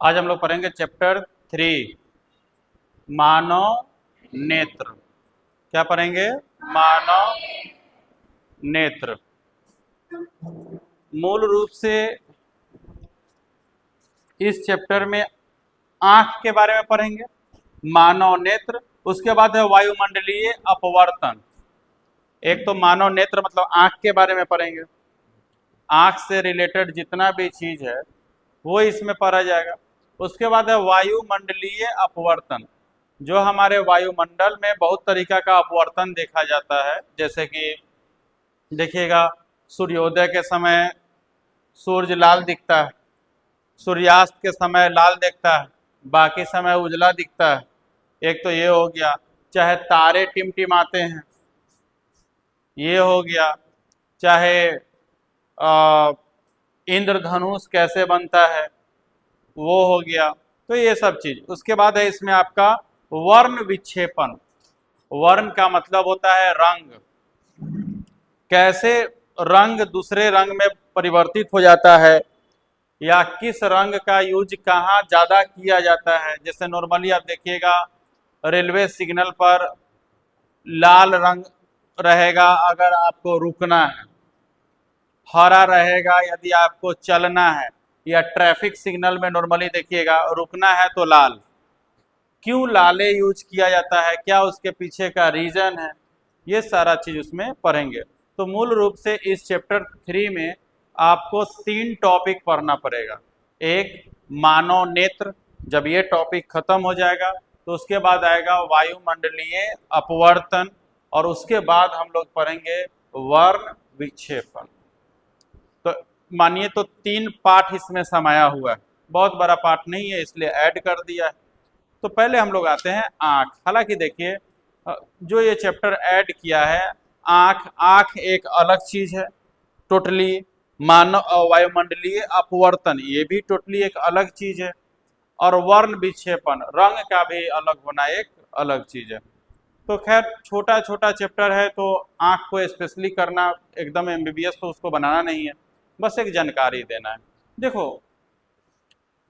आज हम लोग पढ़ेंगे चैप्टर 3 मानव नेत्र। क्या पढ़ेंगे? मानव नेत्र। मूल रूप से इस चैप्टर में आंख के बारे में पढ़ेंगे, मानव नेत्र। उसके बाद है वायुमंडलीय अपवर्तन। एक तो मानव नेत्र मतलब आंख के बारे में पढ़ेंगे, आंख से रिलेटेड जितना भी चीज है वो इसमें पढ़ा जाएगा। उसके बाद है वायुमंडलीय अपवर्तन। जो हमारे वायुमंडल में बहुत तरीका का अपवर्तन देखा जाता है, जैसे कि देखिएगा सूर्योदय के समय सूर्य लाल दिखता है, सूर्यास्त के समय लाल दिखता है, बाकी समय उजला दिखता है। एक तो ये हो गया। चाहे तारे टिमटिमाते हैं, ये हो गया। चाहे इंद्रधनुष कैसे बनता है, वो हो गया। तो ये सब चीज। उसके बाद है इसमें आपका वर्ण विक्षेपण। वर्ण का मतलब होता है रंग, कैसे रंग दूसरे रंग में परिवर्तित हो जाता है, या किस रंग का यूज कहाँ ज्यादा किया जाता है। जैसे नॉर्मली आप देखिएगा रेलवे सिग्नल पर लाल रंग रहेगा अगर आपको रुकना है, हरा रहेगा यदि आपको चलना है, या ट्रैफिक सिग्नल में नॉर्मली देखिएगा रुकना है तो लाल। क्यों लाले यूज किया जाता है, क्या उसके पीछे का रीजन है, ये सारा चीज उसमें पढ़ेंगे। तो मूल रूप से इस चैप्टर 3 में आपको 3 टॉपिक पढ़ना पड़ेगा। एक मानव नेत्र, जब ये टॉपिक खत्म हो जाएगा तो उसके बाद आएगा वायुमंडलीय अपवर्तन, और उसके बाद हम लोग पढ़ेंगे वर्ण विक्षेपण। तो मानिए तो 3 पाठ इसमें समाया हुआ है, बहुत बड़ा पाठ नहीं है इसलिए ऐड कर दिया है। तो पहले हम लोग आते हैं आँख। हालांकि देखिए जो ये चैप्टर ऐड किया है, आँख एक अलग चीज है टोटली। मानव वायुमंडलीय अपवर्तन ये भी टोटली एक अलग चीज है, और वर्ण विक्षेपण रंग का भी अलग होना एक अलग चीज है। तो खैर छोटा छोटा चैप्टर है, तो आँख को स्पेशली करना एकदम एमबीबीएस तो उसको बनाना नहीं है, बस एक जानकारी देना है। देखो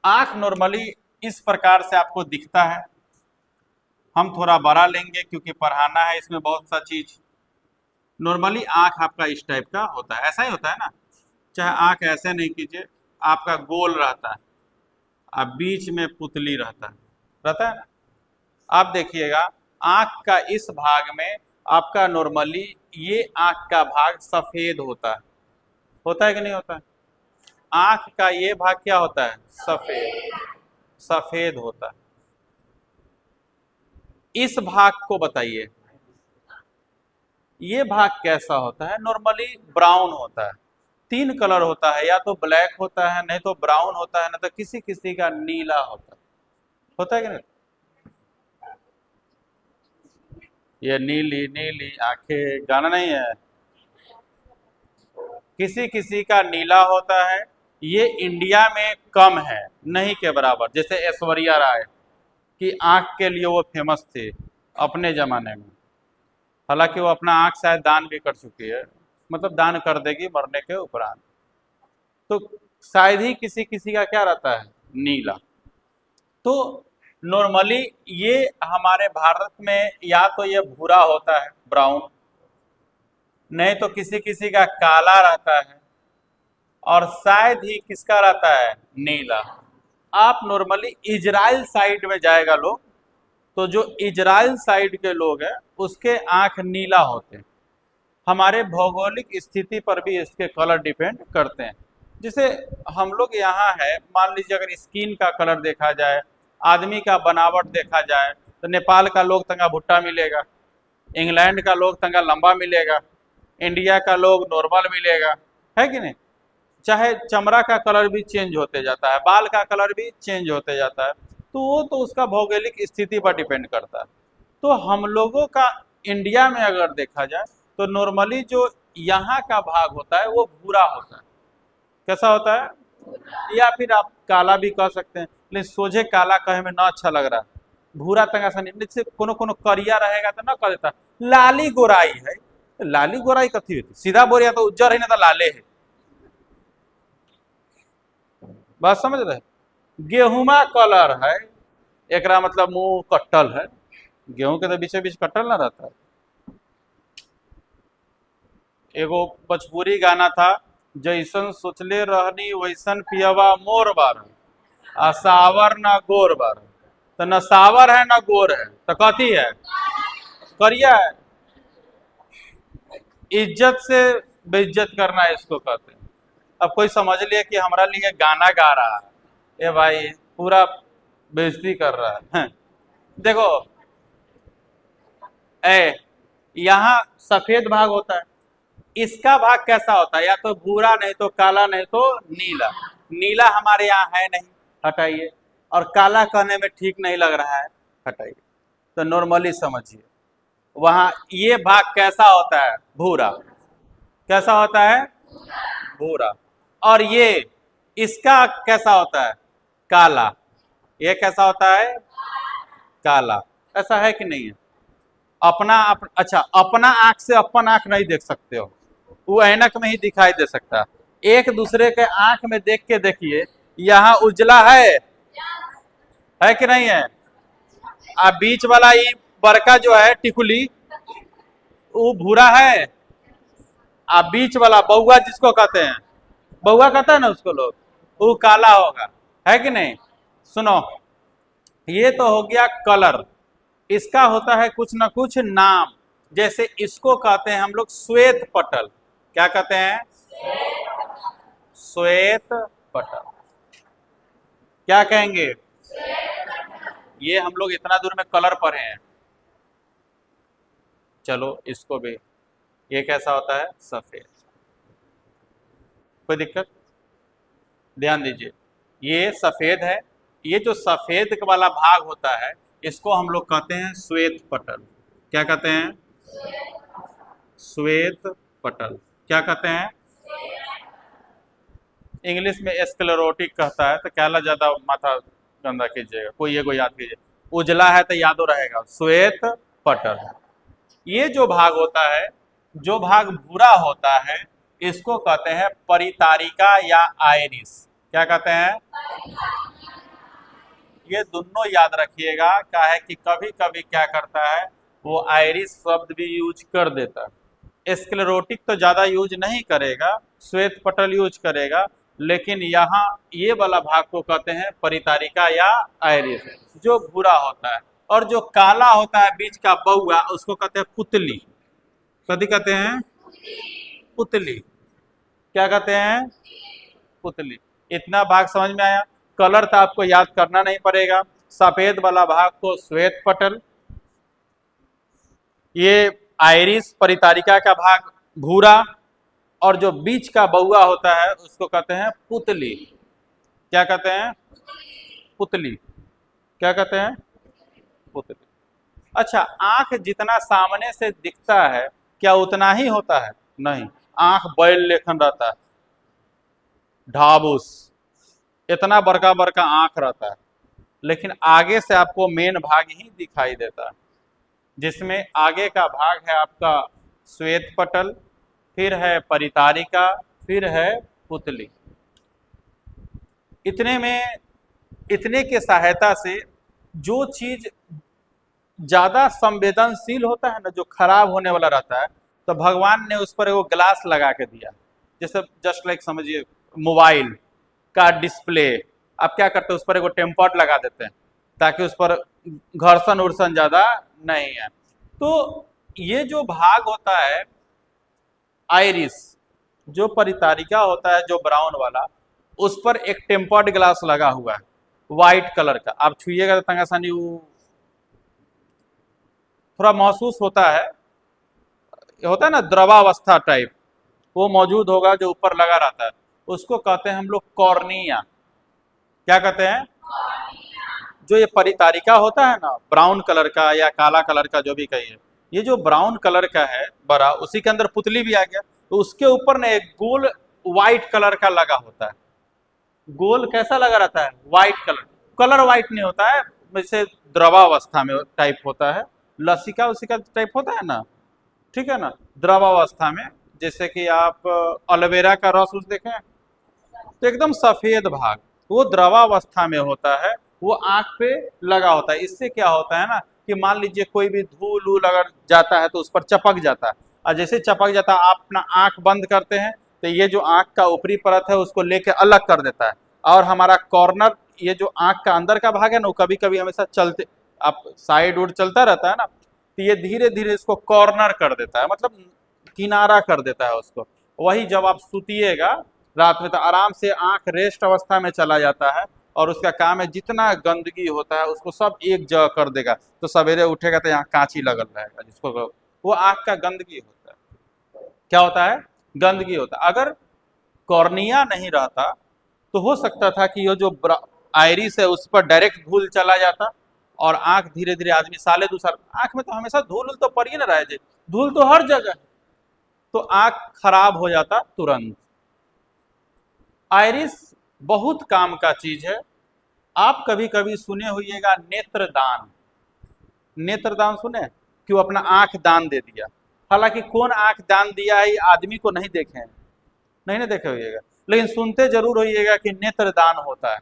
आँख नॉर्मली इस प्रकार से आपको दिखता है। हम थोड़ा बड़ा लेंगे क्योंकि पढ़ाना है इसमें बहुत सा चीज। नॉर्मली आँख आपका इस टाइप का होता है, ऐसा ही होता है ना। चाहे आँख ऐसे नहीं कीजिए, आपका गोल रहता है, अब बीच में पुतली रहता है ना। आप देखिएगा आँख का इस भाग में आपका नॉर्मली ये आँख का भाग सफेद होता है कि नहीं होता है? आँख का ये भाग क्या होता है? सफेद होता है। इस भाग को बताइए, ये भाग कैसा होता है? नॉर्मली ब्राउन होता है। 3 कलर होता है, या तो ब्लैक होता है, नहीं तो ब्राउन होता है, नहीं तो किसी किसी का नीला होता है कि नहीं? ये नीली नीली आंखें गाना नहीं है, किसी किसी का नीला होता है। ये इंडिया में कम है, नहीं के बराबर। जैसे ऐश्वर्या राय की आंख के लिए वो फेमस थी अपने जमाने में, हालांकि वो अपना आंख शायद दान भी कर चुकी है, मतलब दान कर देगी मरने के उपरांत। तो शायद ही किसी किसी का क्या रहता है? नीला। तो नॉर्मली ये हमारे भारत में या तो ये भूरा होता है ब्राउन, नहीं तो किसी किसी का काला रहता है, और शायद ही किसका रहता है? नीला। आप नॉर्मली इजराइल साइड में जाएगा लोग, तो जो इजराइल साइड के लोग हैं उसके आंख नीला होते हैं। हमारे भौगोलिक स्थिति पर भी इसके कलर डिपेंड करते हैं। जैसे हम लोग यहाँ है, मान लीजिए अगर स्किन का कलर देखा जाए, आदमी का बनावट देखा जाए, तो नेपाल का लोग तंगा भुट्टा मिलेगा, इंग्लैंड का लोग तंगा लंबा मिलेगा, इंडिया का लोग नॉर्मल मिलेगा, है कि नहीं? चाहे चमड़ा का कलर भी चेंज होते जाता है, बाल का कलर भी चेंज होते जाता है, तो वो तो उसका भौगोलिक स्थिति पर डिपेंड करता है। तो हम लोगों का इंडिया में अगर देखा जाए तो नॉर्मली जो यहाँ का भाग होता है वो भूरा होता है। कैसा होता है? या फिर आप काला भी कह सकते हैं, लेकिन सोझे काला कहे में ना अच्छा लग रहा है, भूरा तंगा सा नहीं, जैसे कोनो कोनो करिया रहेगा तो ना कह देता लाली गोराई है। लाली गोराई कथी होती? सीधा बोरिया तो उज्जर है ना, तो लाले है। बात समझ रहे? गेहूमा कलर है, एकरा मतलब मुंह कट्टल है। गेहूं के तो बीचे बीच कट्टल ना रहता है। एगो भोजपुरी गाना था, जैसन सोचले रहनी वैसन पियवा मोर बार, आ सावर ना गोर बार। तो न सावर है न गोर है, तो कथी है? करिया है। इज्जत से बेइज्जत करना है इसको कहते हैं। अब कोई समझ लिया कि हमारा लिए गाना गा रहा है, ए भाई पूरा बेइज्जती कर रहा है। देखो ए, यहाँ सफेद भाग होता है, इसका भाग कैसा होता है? या तो भूरा, नहीं तो काला, नहीं तो नीला। नीला हमारे यहाँ है नहीं, हटाइए। और काला कहने में ठीक नहीं लग रहा है, हटाइए। तो नॉर्मली समझिए, वहां ये भाग कैसा होता है? भूरा। कैसा होता है? भूरा। और ये इसका कैसा होता है? काला। ये कैसा होता है? काला। ऐसा है कि नहीं है? अच्छा, अपना आंख से अपन आंख नहीं देख सकते हो, वो ऐनक में ही दिखाई दे सकता है। एक दूसरे के आंख में देख के देखिए, यहाँ उजला है कि नहीं है? बीच वाला ये बड़का जो है टिकुली, वो भूरा है। बीच वाला बउआ जिसको कहते हैं, बउआ कहता है ना उसको लोग, वो काला होगा, है कि नहीं? सुनो, ये तो हो गया कलर। इसका होता है कुछ ना कुछ नाम। जैसे इसको कहते हैं हम लोग श्वेत पटल। क्या कहते हैं? श्वेत पटल। क्या कहेंगे? ये हम लोग इतना दूर में कलर पढ़े हैं। चलो इसको भी, ये कैसा होता है? सफेद। कोई दिक्कत? ध्यान दीजिए, ये सफेद है। ये जो सफेद वाला भाग होता है, इसको हम लोग कहते हैं श्वेत पटल। क्या कहते हैं? श्वेत पटल। क्या कहते हैं? इंग्लिश में स्क्लेरोटिक कहता है, तो क्या ज्यादा माथा गंदा कीजिएगा, कोई ये को याद कीजिए। उजला है तो यादो रहेगा, श्वेत पटल। ये जो भाग होता है, जो भाग भूरा होता है, इसको कहते हैं परितारिका या आइरिस। क्या कहते हैं? ये दोनों याद रखिएगा, क्या है कि कभी कभी क्या करता है, वो आइरिस शब्द भी यूज कर देता है। स्क्लेरोटिक तो ज्यादा यूज नहीं करेगा, श्वेत पटल यूज करेगा। लेकिन यहाँ ये वाला भाग को कहते हैं परितारिका या आइरिस, जो भूरा होता है। और जो काला होता है बीच का बउआ, उसको कहते हैं पुतली। कभी कहते हैं? पुतली। क्या कहते हैं? पुतली। इतना भाग समझ में आया? कलर तो आपको याद करना नहीं पड़ेगा। सफेद वाला भाग को श्वेत पटल, ये आइरिस परितारिका का भाग भूरा, और जो बीच का बउआ होता है उसको कहते हैं पुतली। क्या कहते हैं? पुतली। क्या कहते हैं? पुतली। अच्छा, आंख जितना सामने से दिखता है, क्या उतना ही होता है? नहीं, आंख बैल लेखन रहता है, ढाबूस, इतना बड़का बड़का आंख रहता है। लेकिन आगे से आपको मेन भाग ही दिखाई देता है, जिसमें आगे का भाग है आपका श्वेत पटल, फिर है परितारिका, फिर है पुतली। इतने के सहायता से जो चीज ज्यादा संवेदनशील होता है ना, जो खराब होने वाला रहता है, तो भगवान ने उस पर वो ग्लास लगा के दिया। जैसे जस्ट लाइक समझिए, मोबाइल का डिस्प्ले, आप क्या करते हैं, उस पर एक टेम्पर्ड लगा देते हैं, ताकि उस पर घर्षण उर्षण ज्यादा नहीं है। तो ये जो भाग होता है आइरिस, जो परितारिका होता है जो ब्राउन वाला, उस पर एक टेम्पर्ड ग्लास लगा हुआ है व्हाइट कलर का। आप छुइएगा तो तंगासानी थोड़ा महसूस होता है ना, द्रवावस्था टाइप, वो मौजूद होगा जो ऊपर लगा रहता है। उसको कहते हैं हम लोग कॉर्निया। क्या कहते हैं? जो ये परितारिका होता है ना, ब्राउन कलर का या काला कलर का, जो भी कहिए, ये जो ब्राउन कलर का है बड़ा, उसी के अंदर पुतली भी आ गया। तो उसके ऊपर ना एक गोल व्हाइट कलर का लगा होता है। गोल कैसा लगा रहता है? White colour. कलर व्हाइट नहीं होता है, जैसे द्रवावस्था में टाइप होता है, लसिका उसिका टाइप होता है ना, ठीक है ना, द्रवावस्था में। जैसे कि आप एलोवेरा का रस उस देखें, तो एकदम सफेद भाग। वो द्रवावस्था में होता है, वो आंख पे लगा होता है। इससे क्या होता है ना कि मान लीजिए कोई भी धूल वूल अगर जाता है तो उस पर चपक जाता है, और जैसे चपक जाता है आप अपना आंख बंद करते हैं तो ये जो आंख का ऊपरी परत है उसको लेके अलग कर देता है, और हमारा कॉर्नर, ये जो आंख का अंदर का भाग है ना, वो कभी कभी हमेशा चलते, आप साइड उड चलता रहता है ना, तो ये धीरे धीरे इसको कॉर्नर कर देता है, मतलब किनारा कर देता है उसको। वही जब आप सुतिएगा रात में तो आराम से आंख रेस्ट अवस्था में चला जाता है, और उसका काम है जितना गंदगी होता है उसको सब एक जगह कर देगा, तो सवेरे उठेगा तो यहाँ कांची लगल रहेगा, जिसको वो आंख का गंदगी होता है। क्या होता है? गंदगी होता है। अगर कॉर्निया नहीं रहता तो हो सकता था कि ये जो आयरिस है उस पर डायरेक्ट धूल चला जाता, और आंख धीरे धीरे आदमी साले दूसरा, आंख में तो हमेशा धूल तो पड़ ही ना रहे थे, धूल तो हर जगह, तो आंख खराब हो जाता तुरंत। आयरिस बहुत काम का चीज है। आप कभी कभी सुने होइएगा नेत्रदान, नेत्रदान सुने कि वो अपना आंख दान दे दिया। हालांकि कौन आंख दान दिया है आदमी को नहीं देखे हैं, नहीं ना देखे होइएगा, लेकिन सुनते जरूर होइएगा कि नेत्रदान होता है।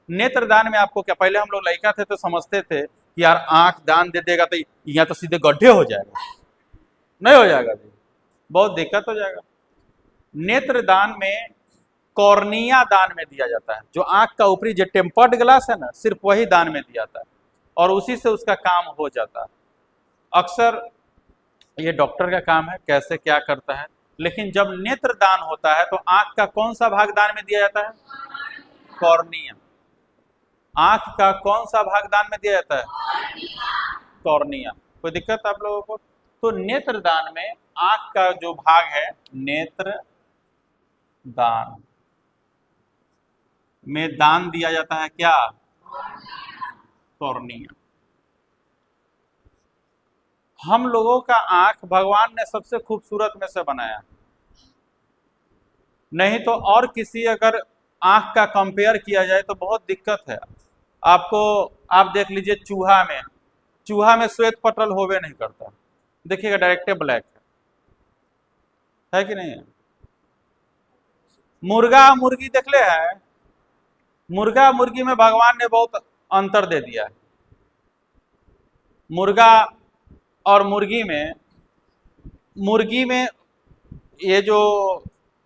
नेत्रदान में आपको क्या, पहले हम लोग लड़का थे तो समझते थे कि यार आंख दान दे देगा तो यहाँ तो सीधे गड्ढे हो जाएगा, नहीं हो जाएगा जी, बहुत दिक्कत हो जाएगा। नेत्रदान में कॉर्निया दान में दिया जाता है, जो आंख का ऊपरी जो टेम्पर्ड ग्लास है ना, सिर्फ वही दान में दिया जाता है, और उसी से उसका काम हो जाता है। अक्सर ये डॉक्टर का काम है कैसे क्या करता है, लेकिन जब नेत्र दान होता है तो आंख का कौन सा भाग दान में दिया जाता है? कॉर्निया। आंख का कौन सा भाग दान में दिया जाता है? कॉर्निया। कोई दिक्कत आप लोगों को? तो नेत्र दान में आंख का जो भाग है, नेत्र दान में दान दिया जाता है क्या? कॉर्निया। हम लोगों का आंख भगवान ने सबसे खूबसूरत में से बनाया, नहीं तो और किसी अगर आंख का कंपेयर किया जाए तो बहुत दिक्कत है आपको। आप देख लीजिए चूहा में, चूहा में श्वेत पटल होवे नहीं करता, देखिएगा डायरेक्ट ब्लैक है कि नहीं है? मुर्गा मुर्गी देख ले है, मुर्गा मुर्गी में भगवान ने बहुत अंतर दे दिया है। मुर्गा और मुर्गी में ये जो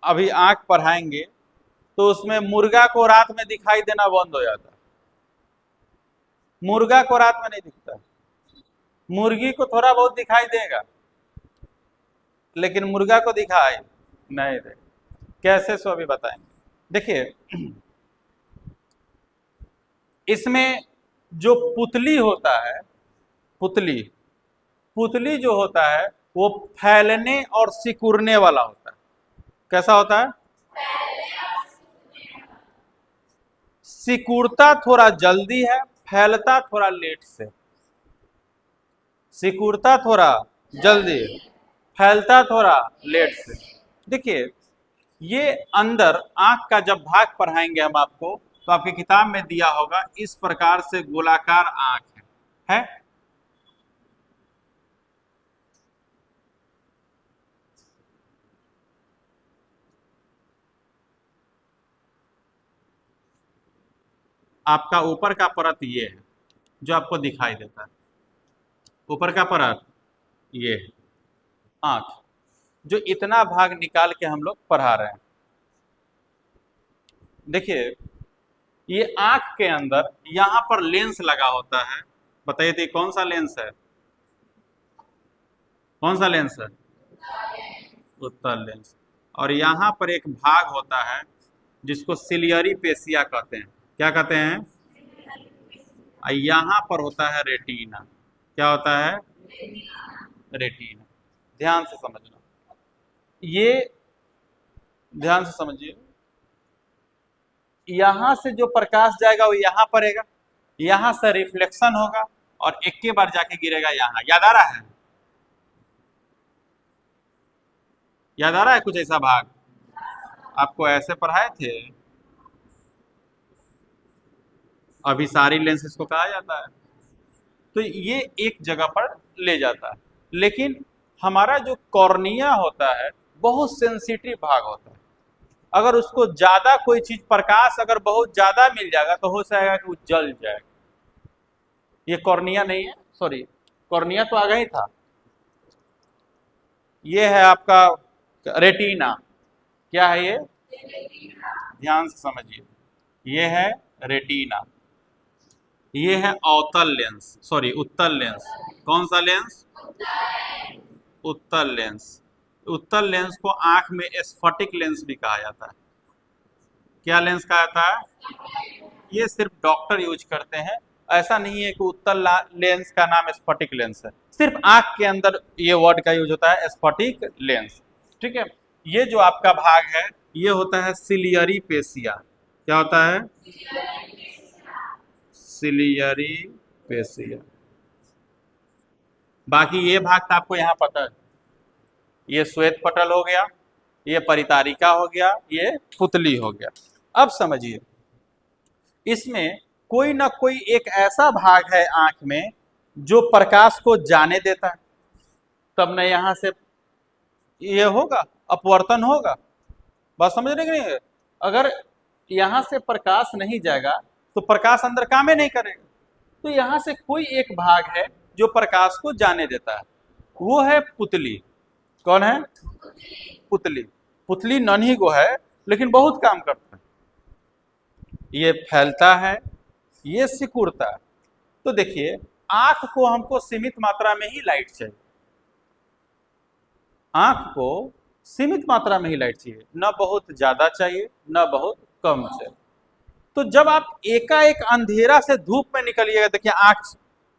अभी आंख पढ़ाएंगे तो उसमें मुर्गा को रात में दिखाई देना बंद हो जाता है, मुर्गा को रात में नहीं दिखता, मुर्गी को थोड़ा बहुत दिखाई देगा लेकिन मुर्गा को दिखाई नहीं दे। कैसे, सो अभी बताएंगे। देखिए इसमें जो पुतली होता है, पुतली पुतली जो होता है वो फैलने और सिकुड़ने वाला होता है। कैसा होता है? सिकुड़ता थोड़ा जल्दी है, फैलता थोड़ा लेट से। सिकुड़ता थोड़ा जल्दी, फैलता थोड़ा लेट से। देखिए ये अंदर आंख का जब भाग पढ़ाएंगे हम आपको तो आपकी किताब में दिया होगा, इस प्रकार से गोलाकार आंख है। आपका ऊपर का परत ये है जो आपको दिखाई देता है, ऊपर का परत ये है आंख, जो इतना भाग निकाल के हम लोग पढ़ा रहे हैं। देखिए ये आंख के अंदर यहां पर लेंस लगा होता है, बताइए तो कौन सा लेंस है? कौन सा लेंस है? उत्तल लेंस। और यहां पर एक भाग होता है जिसको सिलियरी पेशिया कहते हैं। क्या कहते हैं? यहां पर होता है रेटिना। क्या होता है? रेटिना। ध्यान से समझना, ये ध्यान से समझिए। यहां से जो प्रकाश जाएगा वो यहां पड़ेगा, यहां से रिफ्लेक्शन होगा और एक के बार जाके गिरेगा यहां। याद आ रहा है? याद आ रहा है कुछ ऐसा भाग आपको ऐसे पढ़ाए थे? अभिसारी लेंस इसको कहा जाता है। तो ये एक जगह पर ले जाता है, लेकिन हमारा जो कॉर्निया होता है बहुत सेंसिटिव भाग होता है। अगर उसको ज्यादा कोई चीज प्रकाश अगर बहुत ज्यादा मिल जाएगा तो हो जाएगा कि वो जल जाएगा। ये कॉर्निया नहीं है, सॉरी कॉर्निया तो आगे ही था। ये है आपका रेटिना। क्या है ये? ध्यान से समझिए, ये है रेटिना, ये है अवतल लेंस, सॉरी उत्तल लेंस। कौन सा लेंस? उत्तल लेंस। उत्तल लेंस को आंख में स्फटिक लेंस भी कहा जाता है। क्या लेंस कहा जाता है? ये सिर्फ डॉक्टर यूज करते हैं, ऐसा नहीं है कि उत्तल लेंस का नाम स्फटिक लेंस है। सिर्फ आंख के अंदर ये वर्ड का यूज होता है, स्फटिक लेंस। ठीक है, ये जो आपका भाग है ये होता है सिलियरी पेशिया। क्या होता है? Ciliary facie. बाकी ये भाग तो आपको यहाँ पता है, ये श्वेत पटल हो गया, ये परितारिका हो गया, ये पुतली हो गया। अब समझिए, इसमें कोई ना कोई एक ऐसा भाग है आंख में जो प्रकाश को जाने देता है, तब न यहां से ये होगा, अपवर्तन होगा। बात समझ रहे कि नहीं? अगर यहां से प्रकाश नहीं जाएगा तो प्रकाश अंदर काम ही नहीं करेगा। तो यहां से कोई एक भाग है जो प्रकाश को जाने देता है, वो है पुतली। कौन है? पुतली। पुतली नन्ही को है लेकिन बहुत काम करता है। ये फैलता है, ये सिकुड़ता है। तो देखिए, आंख को हमको सीमित मात्रा में ही लाइट चाहिए, आंख को सीमित मात्रा में ही लाइट चाहिए, न बहुत ज्यादा चाहिए न बहुत कम चाहिए। तो जब आप एकाएक अंधेरा से धूप में निकलिएगा, देखिए आंख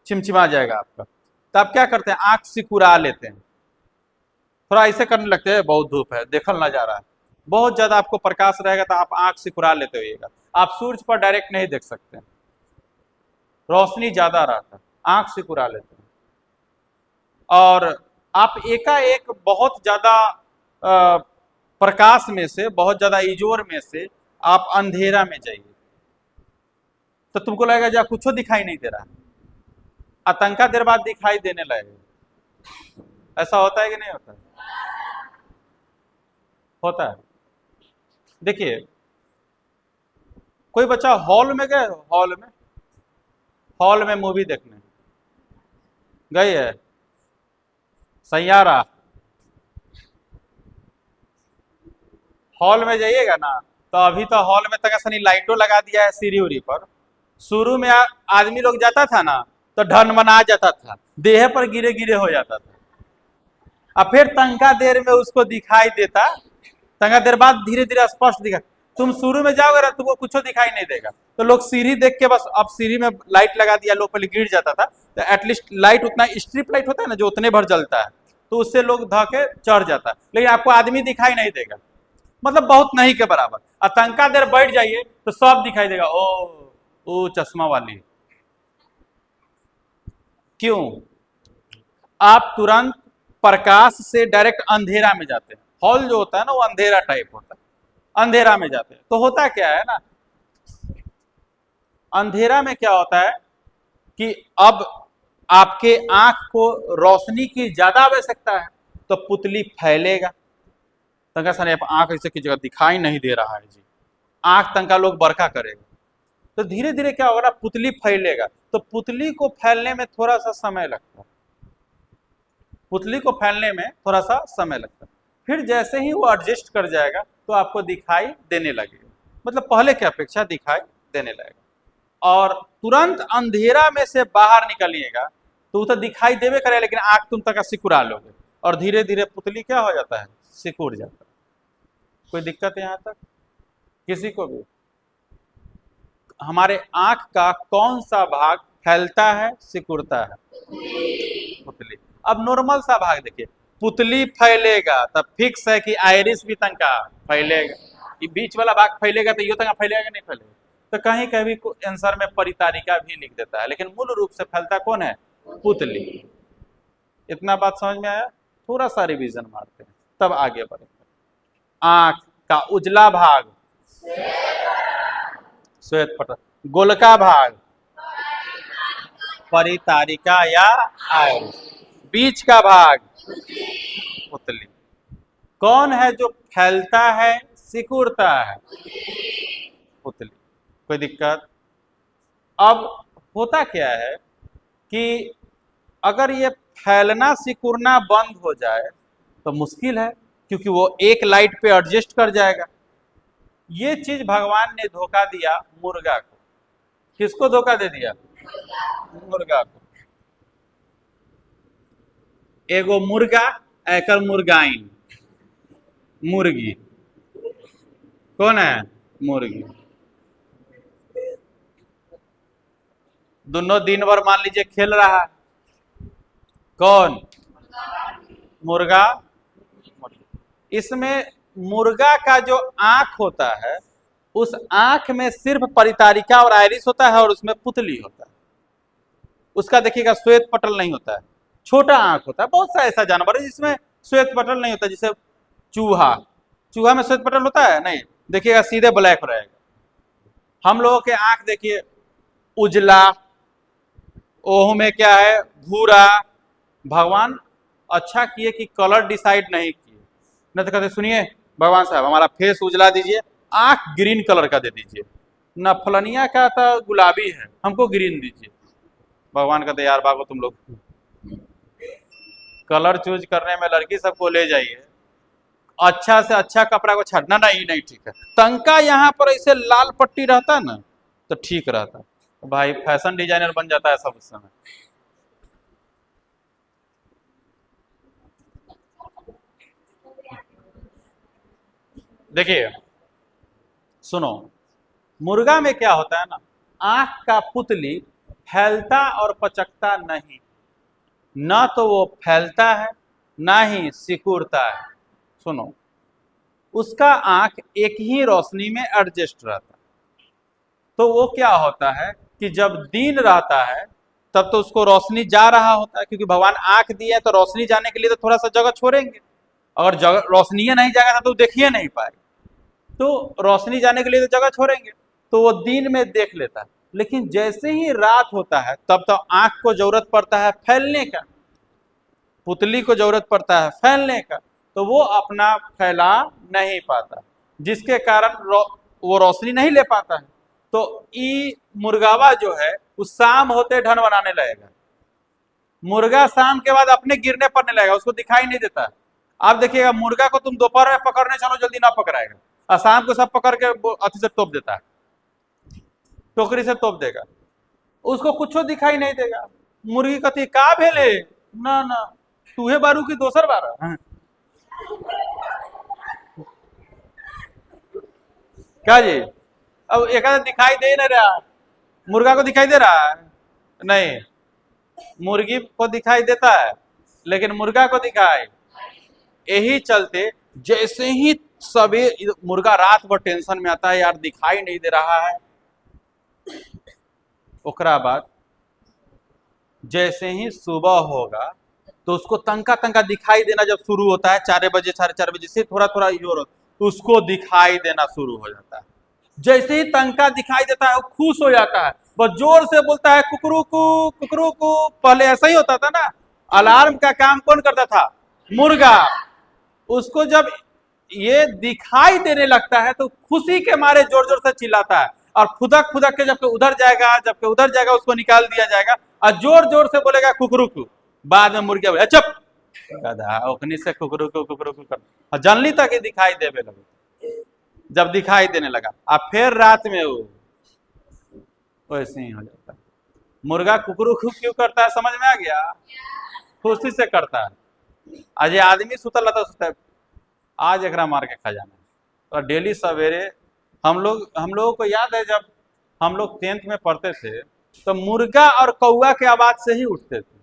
चिमचिमा जाएगा आपका, तो आप क्या करते हैं? आंख सिकुड़ा लेते हैं, थोड़ा ऐसे करने लगते हैं, बहुत धूप है देखल ना जा रहा है, बहुत ज्यादा आपको प्रकाश रहेगा तो आप आंख सिकुड़ा लेते होइएगा। आप सूरज पर डायरेक्ट नहीं देख सकते, रोशनी ज्यादा रहता है, आंख सिकुड़ा लेते हैं। और आप एकाएक बहुत ज्यादा प्रकाश में से, बहुत ज्यादा इजोर में से आप अंधेरा में जाइए तो तुमको लगेगा जब कुछ दिखाई नहीं दे रहा है, आतंका देर बाद दिखाई देने लगेगा। ऐसा होता है कि नहीं होता है? होता है। देखिए, कोई बच्चा हॉल में गए, हॉल में मूवी देखने गई है, सैयारा, हॉल में जाइएगा ना तो अभी तो हॉल में तक सनी लाइटों लगा दिया है सीढ़ी उड़ी पर। शुरू में आदमी लोग जाता था ना तो ढन बना जाता था, देह पर गिरे गिरे हो जाता था, अब फिर तंका देर में उसको दिखाई देता, तंका देर बाद धीरे धीरे स्पष्ट दिखा। तुम शुरू में जाओगे ना तुमको कुछ दिखाई नहीं देगा, तो लोग सीढ़ी देख के बस, अब सीढ़ी में लाइट लगा दिया, लोग पहले गिर जाता था तो एटलीस्ट लाइट उतना, स्ट्रिप लाइट होता है ना जो उतने भर जलता है, तो उससे लोग धके चढ़ जाता है, लेकिन आपको आदमी दिखाई नहीं देगा, मतलब बहुत नहीं के बराबर। आतंका देर बैठ जाइए तो सब दिखाई देगा, ओ चश्मा वाली। क्यों? आप तुरंत प्रकाश से डायरेक्ट अंधेरा में जाते हैं। हॉल जो होता है ना वो अंधेरा टाइप होता है, अंधेरा में जाते हैं तो होता क्या है ना, अंधेरा में क्या होता है कि अब आपके आंख को रोशनी की ज्यादा आवश्यकता है, तो पुतली फैलेगा। तंका सर आंख ऐसे की जगह दिखाई नहीं दे रहा है जी, आंख तंका लोग बरका करेगा, तो धीरे धीरे क्या होगा ना, पुतली फैलेगा। तो पुतली को फैलने में थोड़ा सा समय लगता है, पुतली को फैलने में थोड़ा सा समय लगता है, फिर जैसे ही वो एडजस्ट कर जाएगा तो आपको दिखाई देने लगेगा, मतलब पहले की अपेक्षा दिखाई देने लगेगा। और तुरंत अंधेरा में से बाहर निकलिएगा तो तो दिखाई देवे करे, लेकिन आंख तुम तक सिकुड़ा लोगे और धीरे धीरे पुतली क्या हो जाता है, सिकुड़ जाता है। कोई दिक्कत है यहाँ तक किसी को भी? हमारे आंख का कौन सा भाग फैलता है, सिकुड़ता है? पुतली। अब नॉर्मल सा भाग देखिए, पुतली फैलेगा तब फिक्स है कि आइरिस भी तंका फैलेगा, ये बीच वाला भाग फैलेगा तो ये तंका फैलेगा नहीं फैलेगा, तो कहीं कभी आंसर में परितारिका भी लिख देता है, लेकिन मूल रूप से फैलता कौन है? पुतली। इतना बात समझ में आया? थोड़ा सा रिवीजन मारते हैं तब आगे बढ़ेंगे। आंख का उजला भाग श्वेत पटल, गोलका भाग परितारिका या आइरिस, बीच का भाग पुतली। कौन है जो फैलता है, सिकुड़ता है पुतली। कोई दिक्कत? अब होता क्या है कि अगर ये फैलना सिकुड़ना बंद हो जाए तो मुश्किल है, क्योंकि वो एक लाइट पे एडजस्ट कर जाएगा। ये चीज भगवान ने धोखा दिया मुर्गा को। किसको धोखा दे दिया? मुर्गा को। एगो मुर्गा, एकर मुर्गाइन, मुर्गी। कौन है? मुर्गी। दोनों दिन भर मान लीजिए खेल रहा है। कौन? मुर्गा। इसमें मुर्गा का जो आंख होता है, उस आंख में सिर्फ परितारिका और आयरिस होता है, और उसमें पुतली होता है। उसका देखिएगा श्वेत पटल नहीं होता है, छोटा आंख होता है। बहुत सा ऐसा जानवर है जिसमें श्वेत पटल नहीं होता, जैसे चूहा। चूहा में श्वेत पटल होता है? नहीं, देखिएगा सीधे ब्लैक रहेगा। हम लोगों के आंख देखिए उजला, ओह में क्या है? भूरा। भगवान अच्छा किए कि कलर डिसाइड नहीं किए, नहीं तो कहते सुनिए भगवान साहब हमारा फेस उजला दीजिए, आंख ग्रीन कलर का दे दीजिए, न फलनिया का तो गुलाबी है, हमको ग्रीन दीजिए। भगवान कहते यार बाबू तुम लोग कलर चूज करने में लड़की सबको ले जाइए, अच्छा से अच्छा कपड़ा को छाड़ना नहीं ठीक है। तंका यहाँ पर ऐसे लाल पट्टी रहता ना तो ठीक रहता, भाई फैशन डिजाइनर बन जाता है सब उस समय। देखिए सुनो, मुर्गा में क्या होता है ना, आंख का पुतली फैलता और पचकता नहीं, ना तो वो फैलता है ना ही सिकुड़ता है। सुनो, उसका आंख एक ही रोशनी में एडजस्ट रहता है। तो वो क्या होता है कि जब दिन रहता है तब तो उसको रोशनी जा रहा होता है, क्योंकि भगवान आंख दिया है तो रोशनी जाने के लिए तो थोड़ा सा जगह छोड़ेंगे। अगर जगह रोशनी नहीं जाएगा तो देखिए नहीं पाएगा, तो रोशनी जाने के लिए तो जगह छोड़ेंगे, तो वो दिन में देख लेता है। लेकिन जैसे ही रात होता है तब तो आंख को जरूरत पड़ता है फैलने का, पुतली को जरूरत पड़ता है फैलने का, तो वो अपना फैला नहीं पाता, जिसके कारण वो रोशनी नहीं ले पाता है। तो ई मुर्गावा जो है उस शाम होते ढन बनाने लगेगा। मुर्गा शाम के बाद अपने गिरने पड़ने लगेगा, उसको दिखाई नहीं देता। आप देखिएगा मुर्गा को तुम दोपहर में पकड़ने चलो जल्दी ना पकड़ाएगा, और शाम को सब पकड़ के अथी से तोप देता है, टोकरी से तोप देगा, उसको कुछ दिखाई नहीं देगा। मुर्गी कथी का भेले ना ना तूहे बारू की दोसर बारा क्या जी? अब एक दिखाई दे नहीं रहा, मुर्गा को दिखाई दे रहा है? नहीं, मुर्गी को दिखाई देता है लेकिन मुर्गा को दिखाई। यही चलते जैसे ही सवेरे मुर्गा रात भर टेंशन में आता है, यार दिखाई नहीं दे रहा है, ओकरा बाद जैसे ही सुबह होगा तो उसको तंका तंका दिखाई देना जब शुरू होता है, 4 बजे 4:30 से थोड़ा थोड़ा जोर, तो उसको दिखाई देना शुरू हो जाता है। जैसे ही तंका दिखाई देता है वो खुश हो जाता है, वो जोर से बोलता है कुकरूकू कुकरूकू। पहले ऐसा ही होता था ना, अलार्म का काम कौन करता था? मुर्गा। उसको जब ये दिखाई देने लगता है तो खुशी के मारे जोर जोर से चिल्लाता है, और फुदक फुदक के जबकि उधर जाएगा, जबकि उधर जाएगा उसको निकाल दिया जाएगा, और जोर जोर से बोलेगा कुकरूकू। बाद में मुर्गिया बोले चुप गधा, ओखनी से कुकरूकू कुकरूकू कर, और जल्दी तक ही दिखाई देने लगे। जब दिखाई देने लगा अब फिर रात में वो वैसे ही हो जाता है। मुर्गा कुकरूकू क्यों करता है समझ में आ गया? खुशी से करता है। आज ये आदमी सुतल रहता सोचता है आज एकरा मार के खा जाना है। और डेली सवेरे हम लोगों को याद है जब हम लोग 10th में पढ़ते थे तो मुर्गा और कौआ के आवाज से ही उठते थे।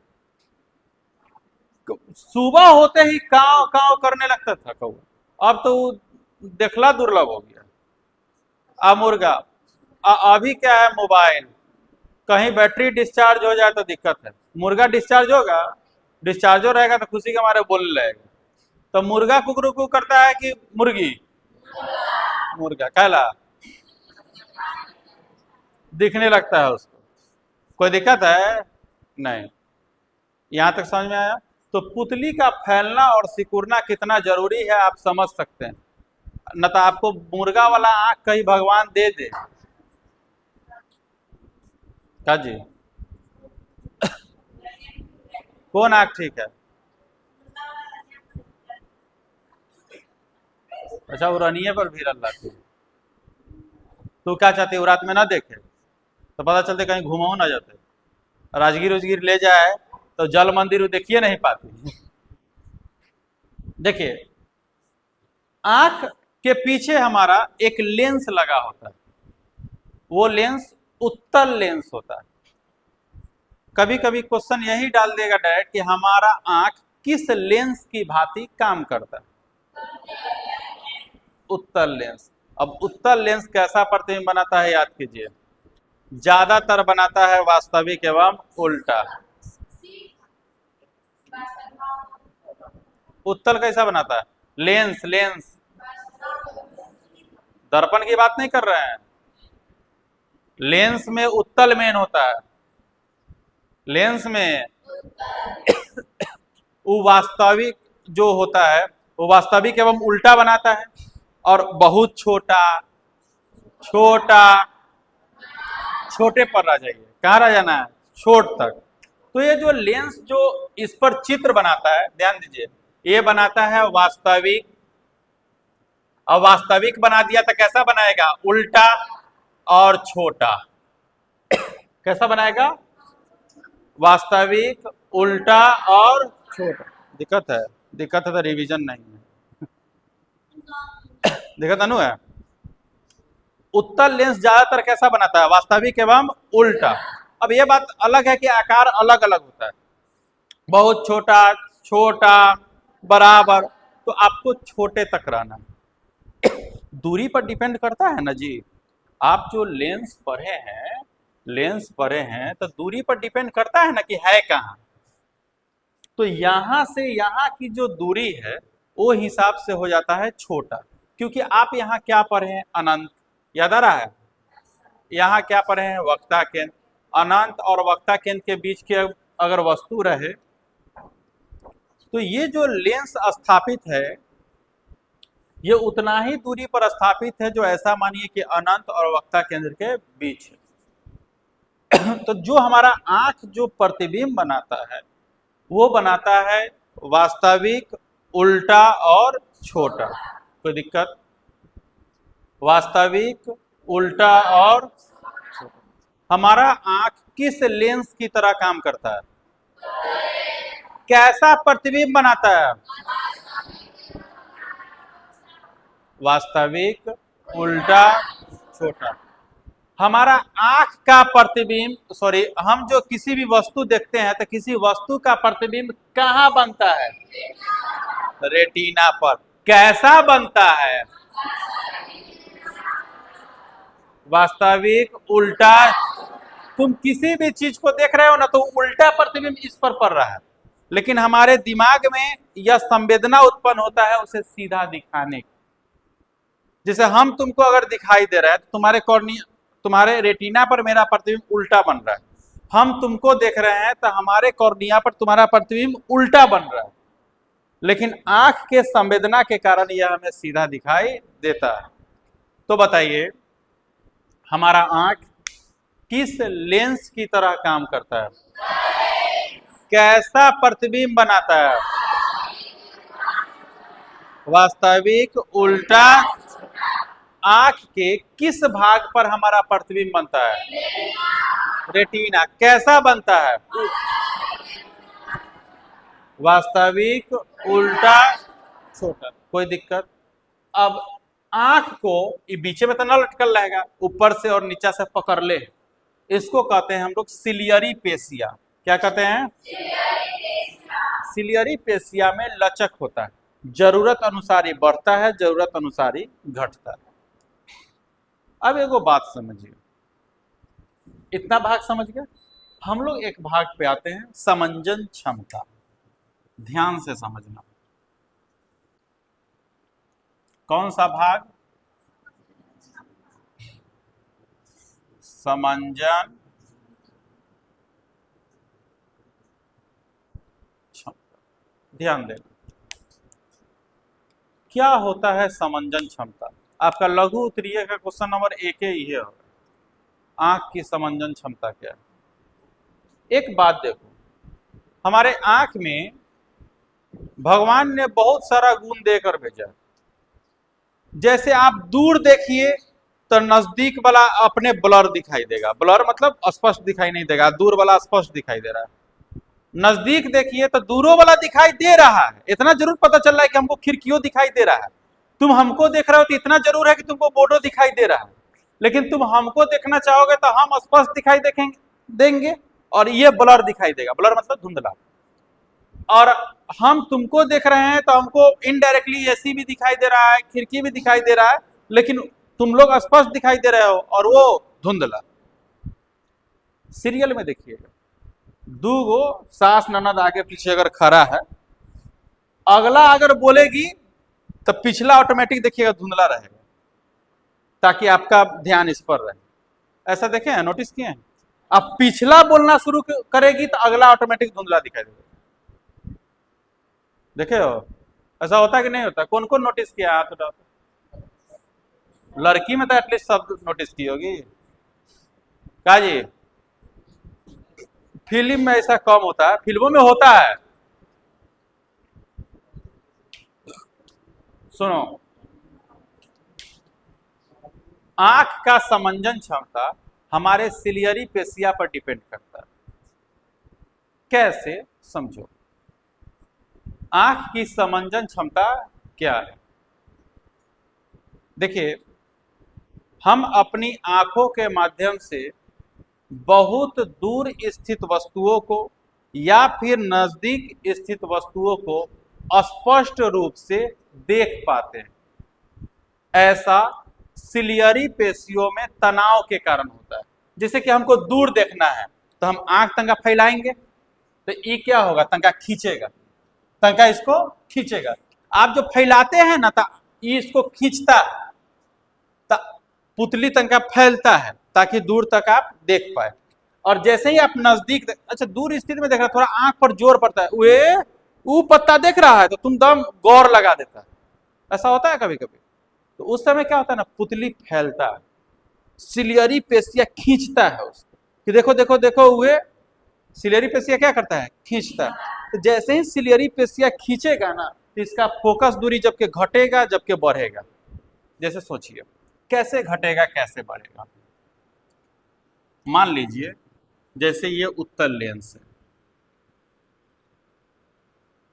सुबह होते ही काव काव करने लगता था कौआ, अब तो देखला दुर्लभ हो गया। अब मुर्गा अभी क्या है, मोबाइल, कहीं बैटरी डिस्चार्ज हो जाए तो दिक्कत है। मुर्गा डिस्चार्ज होगा, डिस्चार्ज हो रहेगा तो खुशी के मारे बोलने लगेगा। तो मुर्गा कुकरूकू करता है कि मुर्गी? मुर्गा कहला दिखने लगता है उसको। कोई दिक्कत है? नहीं। यहां तक समझ में आया? तो पुतली का फैलना और सिकुड़ना कितना जरूरी है आप समझ सकते हैं। न तो आपको मुर्गा वाला आंख कहीं भगवान दे दे। क्या जी? कौन आंख ठीक है? अच्छा, वो रनिए पर भी अल्लाह थी। तो क्या चाहते वो रात में ना देखे, तो पता चलते कहीं घुमाऊ ना जाते, राजगीर उजगीर ले जाए तो जल मंदिर वो देखिए नहीं पाती। देखिए, आंख के पीछे हमारा एक लेंस लगा होता है, वो लेंस उत्तल लेंस होता है। कभी कभी क्वेश्चन यही डाल देगा डायरेक्ट कि हमारा आंख किस लेंस की भांति काम करता है? उत्तल लेंस। अब उत्तल लेंस कैसा प्रतिबिंब बनाता है, याद कीजिए, ज्यादातर बनाता है वास्तविक एवं उल्टा। उत्तल कैसा बनाता है? लेंस, लेंस, दर्पण की बात नहीं कर रहे हैं। लेंस में उत्तल मेन होता है। लेंस में वो वास्तविक जो होता है वो वास्तविक एवं उल्टा बनाता है, और बहुत छोटा, छोटा, छोटे पर रह जाइए, कहाँ रह जाना है? छोट तक। तो ये जो लेंस जो इस पर चित्र बनाता है, ध्यान दीजिए, ये बनाता है वास्तविक। अब वास्तविक बना दिया तो कैसा बनाएगा? उल्टा और छोटा। कैसा बनाएगा? वास्तविक, उल्टा और छोटा। दिक्कत है तो रिवीजन नहीं है। दिक्कत अनु है। उत्तल लेंस ज्यादातर कैसा बनाता है? वास्तविक एवं उल्टा। अब यह बात अलग है कि आकार अलग अलग होता है, बहुत छोटा, छोटा, बराबर। तो आपको छोटे तक रहना, दूरी पर डिपेंड करता है ना जी। आप जो लेंस पढ़े हैं, लेंस पढ़े हैं तो दूरी पर डिपेंड करता है ना कि है कहाँ। तो यहां से यहां की जो दूरी है वो हिसाब से हो जाता है छोटा, क्योंकि आप यहाँ क्या पढ़े हैं? अनंत। याद आ रहा है? यहाँ क्या पढ़े हैं? वक्ता केंद्र। अनंत और वक्ता केंद्र के बीच के अगर वस्तु रहे तो ये जो लेंस स्थापित है ये उतना ही दूरी पर स्थापित है जो ऐसा मानिए कि अनंत और वक्ता केंद्र के बीच है। तो जो हमारा आंख जो प्रतिबिंब बनाता है वो बनाता है वास्तविक, उल्टा और छोटा। कोई दिक्कत? वास्तविक, उल्टा और छोटा। हमारा आंख किस लेंस की तरह काम करता है? कैसा प्रतिबिंब बनाता है? वास्तविक, उल्टा, छोटा। हमारा आंख का प्रतिबिंब, सॉरी, हम जो किसी भी वस्तु देखते हैं तो किसी वस्तु का प्रतिबिंब कहाँ बनता है? रेटिना पर। कैसा बनता है? वास्तविक, उल्टा। तुम किसी भी चीज को देख रहे हो ना तो उल्टा प्रतिबिंब इस पर पड़ रहा है, लेकिन हमारे दिमाग में यह संवेदना उत्पन्न होता है उसे सीधा दिखाने की। जैसे हम तुमको अगर दिखाई दे रहा है तो तुम्हारे कॉर्निया, तुम्हारे रेटिना पर मेरा प्रतिबिंब उल्टा बन रहा है। हम तुमको देख रहे हैं तो हमारे कॉर्निया पर तुम्हारा प्रतिबिंब उल्टा बन रहा है, लेकिन आंख के संवेदना के कारण यह हमें सीधा दिखाई देता है। तो बताइए, हमारा आंख किस लेंस की तरह काम करता है? कैसा प्रतिबिंब बनाता है? वास्तविक, उल्टा। आंख के किस भाग पर हमारा प्रतिबिंब बनता है? रेटिना। कैसा बनता है? वास्तविक, उल्टा, छोटा। कोई दिक्कत? अब आंख को ये बीच में तो ना लटकल रहेगा, ऊपर से और नीचा से पकड़ ले, इसको कहते हैं हम लोग सिलियरी पेशिया। क्या कहते हैं? सिलियरी पेशिया में लचक होता है, जरूरत अनुसार ही बढ़ता है, जरूरत अनुसार ही घटता है। अब एगो बात समझिए, इतना भाग समझ गए, हम लोग एक भाग पे आते हैं, समंजन क्षमता। ध्यान से समझना, कौन सा भाग? समंजन क्षमता। ध्यान देना, क्या होता है समंजन क्षमता? आपका लघु उत्तरीय का क्वेश्चन नंबर 1 ही है, आंख की समंजन क्षमता क्या है? एक बात देखो, हमारे आंख में भगवान ने बहुत सारा गुण देकर भेजा है। जैसे आप दूर देखिए तो नजदीक वाला अपने ब्लर दिखाई देगा, ब्लर मतलब स्पष्ट दिखाई नहीं देगा, दूर वाला स्पष्ट दिखाई दे रहा है। नजदीक देखिए तो दूरों वाला दिखाई दे रहा है, इतना जरूर पता चल रहा है कि हमको खिड़कियों दिखाई दे रहा है। तुम हमको देख रहे हो तो इतना जरूर है कि तुमको बोर्डो दिखाई दे रहा है, लेकिन तुम हमको देखना चाहोगे तो हम स्पष्ट दिखाई देंगे और ये ब्लर दिखाई देगा, ब्लर मतलब धुंधला। और हम तुमको देख रहे हैं तो हमको इनडायरेक्टली एसी भी दिखाई दे रहा है, खिड़की भी दिखाई दे रहा है, लेकिन तुम लोग स्पष्ट दिखाई दे रहे हो और वो धुंधला। सीरियल में देखिएगा, दो गो सास ननद आगे पीछे अगर खड़ा है, अगला अगर बोलेगी तो पिछला ऑटोमेटिक देखिएगा धुंधला रहेगा, ताकि आपका ध्यान इस पर रहे। ऐसा देखे हैं, नोटिस किए हैं? अब पिछला बोलना शुरू करेगी तो अगला ऑटोमेटिक धुंधला दिखाई देगा। देखे हो ऐसा होता है कि नहीं होता? कौन कौन नोटिस किया? हाथ उठाओ। लड़की में तो एटलीस्ट सब नोटिस की होगी। कहा जी, फिल्म में ऐसा कम होता है, फिल्मों में होता है। सुनो, आंख का समंजन क्षमता हमारे सिलियरी पेशिया पर डिपेंड करता है। कैसे? समझो, आंख की समंजन क्षमता क्या है? देखिए, हम अपनी आंखों के माध्यम से बहुत दूर स्थित वस्तुओं को या फिर नजदीक स्थित वस्तुओं को स्पष्ट रूप से देख पाते हैं। ऐसा सिलियरी पेशियों में तनाव के कारण होता है। जैसे कि हमको दूर देखना है तो हम आंख तंगा फैलाएंगे तो ये क्या होगा? तंगा खींचेगा, तंगा इसको खींचेगा। आप जो फैलाते हैं ना तो ये इसको खींचता है, पुतली तंगा फैलता है ताकि दूर तक आप देख पाए। और जैसे ही आप नजदीक, अच्छा दूर स्थिति में देख रहा है, थोड़ा आंख पर जोर पड़ता है, वो पत्ता देख रहा है तो तुम दम गौर लगा देता है। ऐसा होता है कभी कभी। तो उस समय क्या होता है ना, पुतली फैलता है, सिलियरी पेशिया खींचता है उसको कि देखो देखो देखो, हुए सिलियरी पेशिया क्या करता है? खींचता है। तो जैसे ही सिलियरी पेशिया खींचेगा ना तो इसका फोकस दूरी जबकि घटेगा जबकि बढ़ेगा। जैसे सोचिए कैसे घटेगा कैसे बढ़ेगा। मान लीजिए जैसे ये उत्तल लेंस है,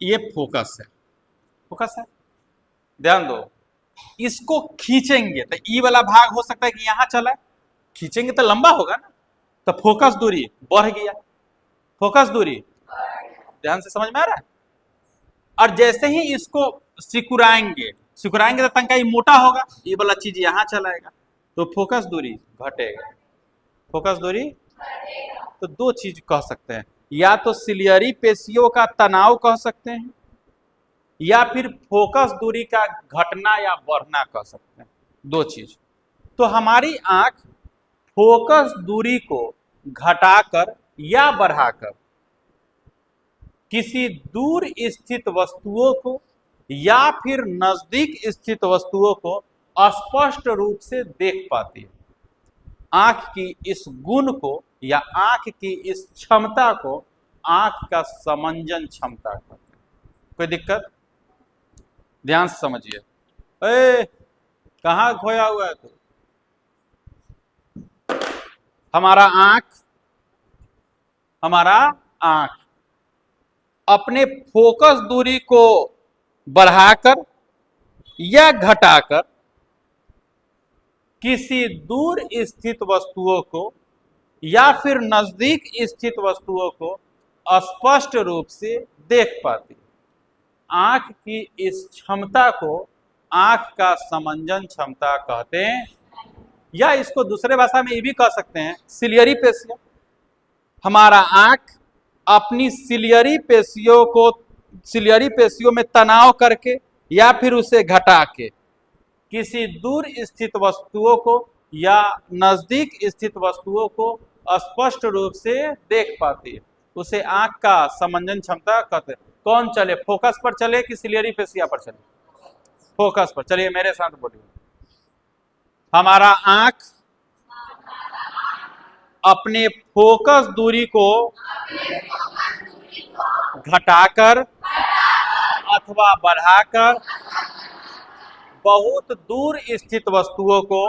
ये फोकस है, फोकस है, ध्यान दो। इसको खींचेंगे तो ई वाला भाग हो सकता है कि यहां चला है, खींचेंगे तो लंबा होगा ना, तो फोकस दूरी बढ़ गया, फोकस दूरी, ध्यान से समझ में आ रहा है? और जैसे ही इसको सिकुड़ाएंगे तो तंका ये मोटा होगा, ये वाला चीज यहां चलाएगा तो फोकस दूरी घटेगा, फोकस दूरी। तो दो चीज कह सकते हैं, या तो सिलियरी पेशियों का तनाव कह सकते हैं, या फिर फोकस दूरी का घटना या बढ़ना कह सकते हैं, दो चीज। तो हमारी आंख फोकस दूरी को घटाकर या बढ़ाकर किसी दूर स्थित वस्तुओं को या फिर नजदीक स्थित वस्तुओं को स्पष्ट रूप से देख पाती है। आंख की इस गुण को या आंख की इस क्षमता को आंख का समंजन क्षमता कहते हैं। कोई दिक्कत? ध्यान से समझिए। कहां खोया हुआ है तू? हमारा आंख अपने फोकस दूरी को बढ़ाकर या घटाकर किसी दूर स्थित वस्तुओं को या फिर नजदीक स्थित वस्तुओं को स्पष्ट रूप से देख पाती है। आंख की इस क्षमता को आंख का समंजन क्षमता कहते हैं, या इसको दूसरे भाषा में ये भी कह सकते हैं सिलियरी पेशिया। हमारा आंख अपनी सिलियरी पेशियों में तनाव करके या फिर उसे घटा के किसी दूर स्थित वस्तुओं को या नजदीक स्थित वस्तुओं को स्पष्ट रूप से देख पाती है, उसे आंख का समंजन क्षमता कहते हैं। कौन चले, फोकस पर चले कि सिलियरी पेशिया पर चले? फोकस पर। चलिए मेरे साथ बोलिए, हमारा आंख अपने फोकस दूरी को घटाकर अथवा बढ़ाकर बहुत दूर स्थित वस्तुओं को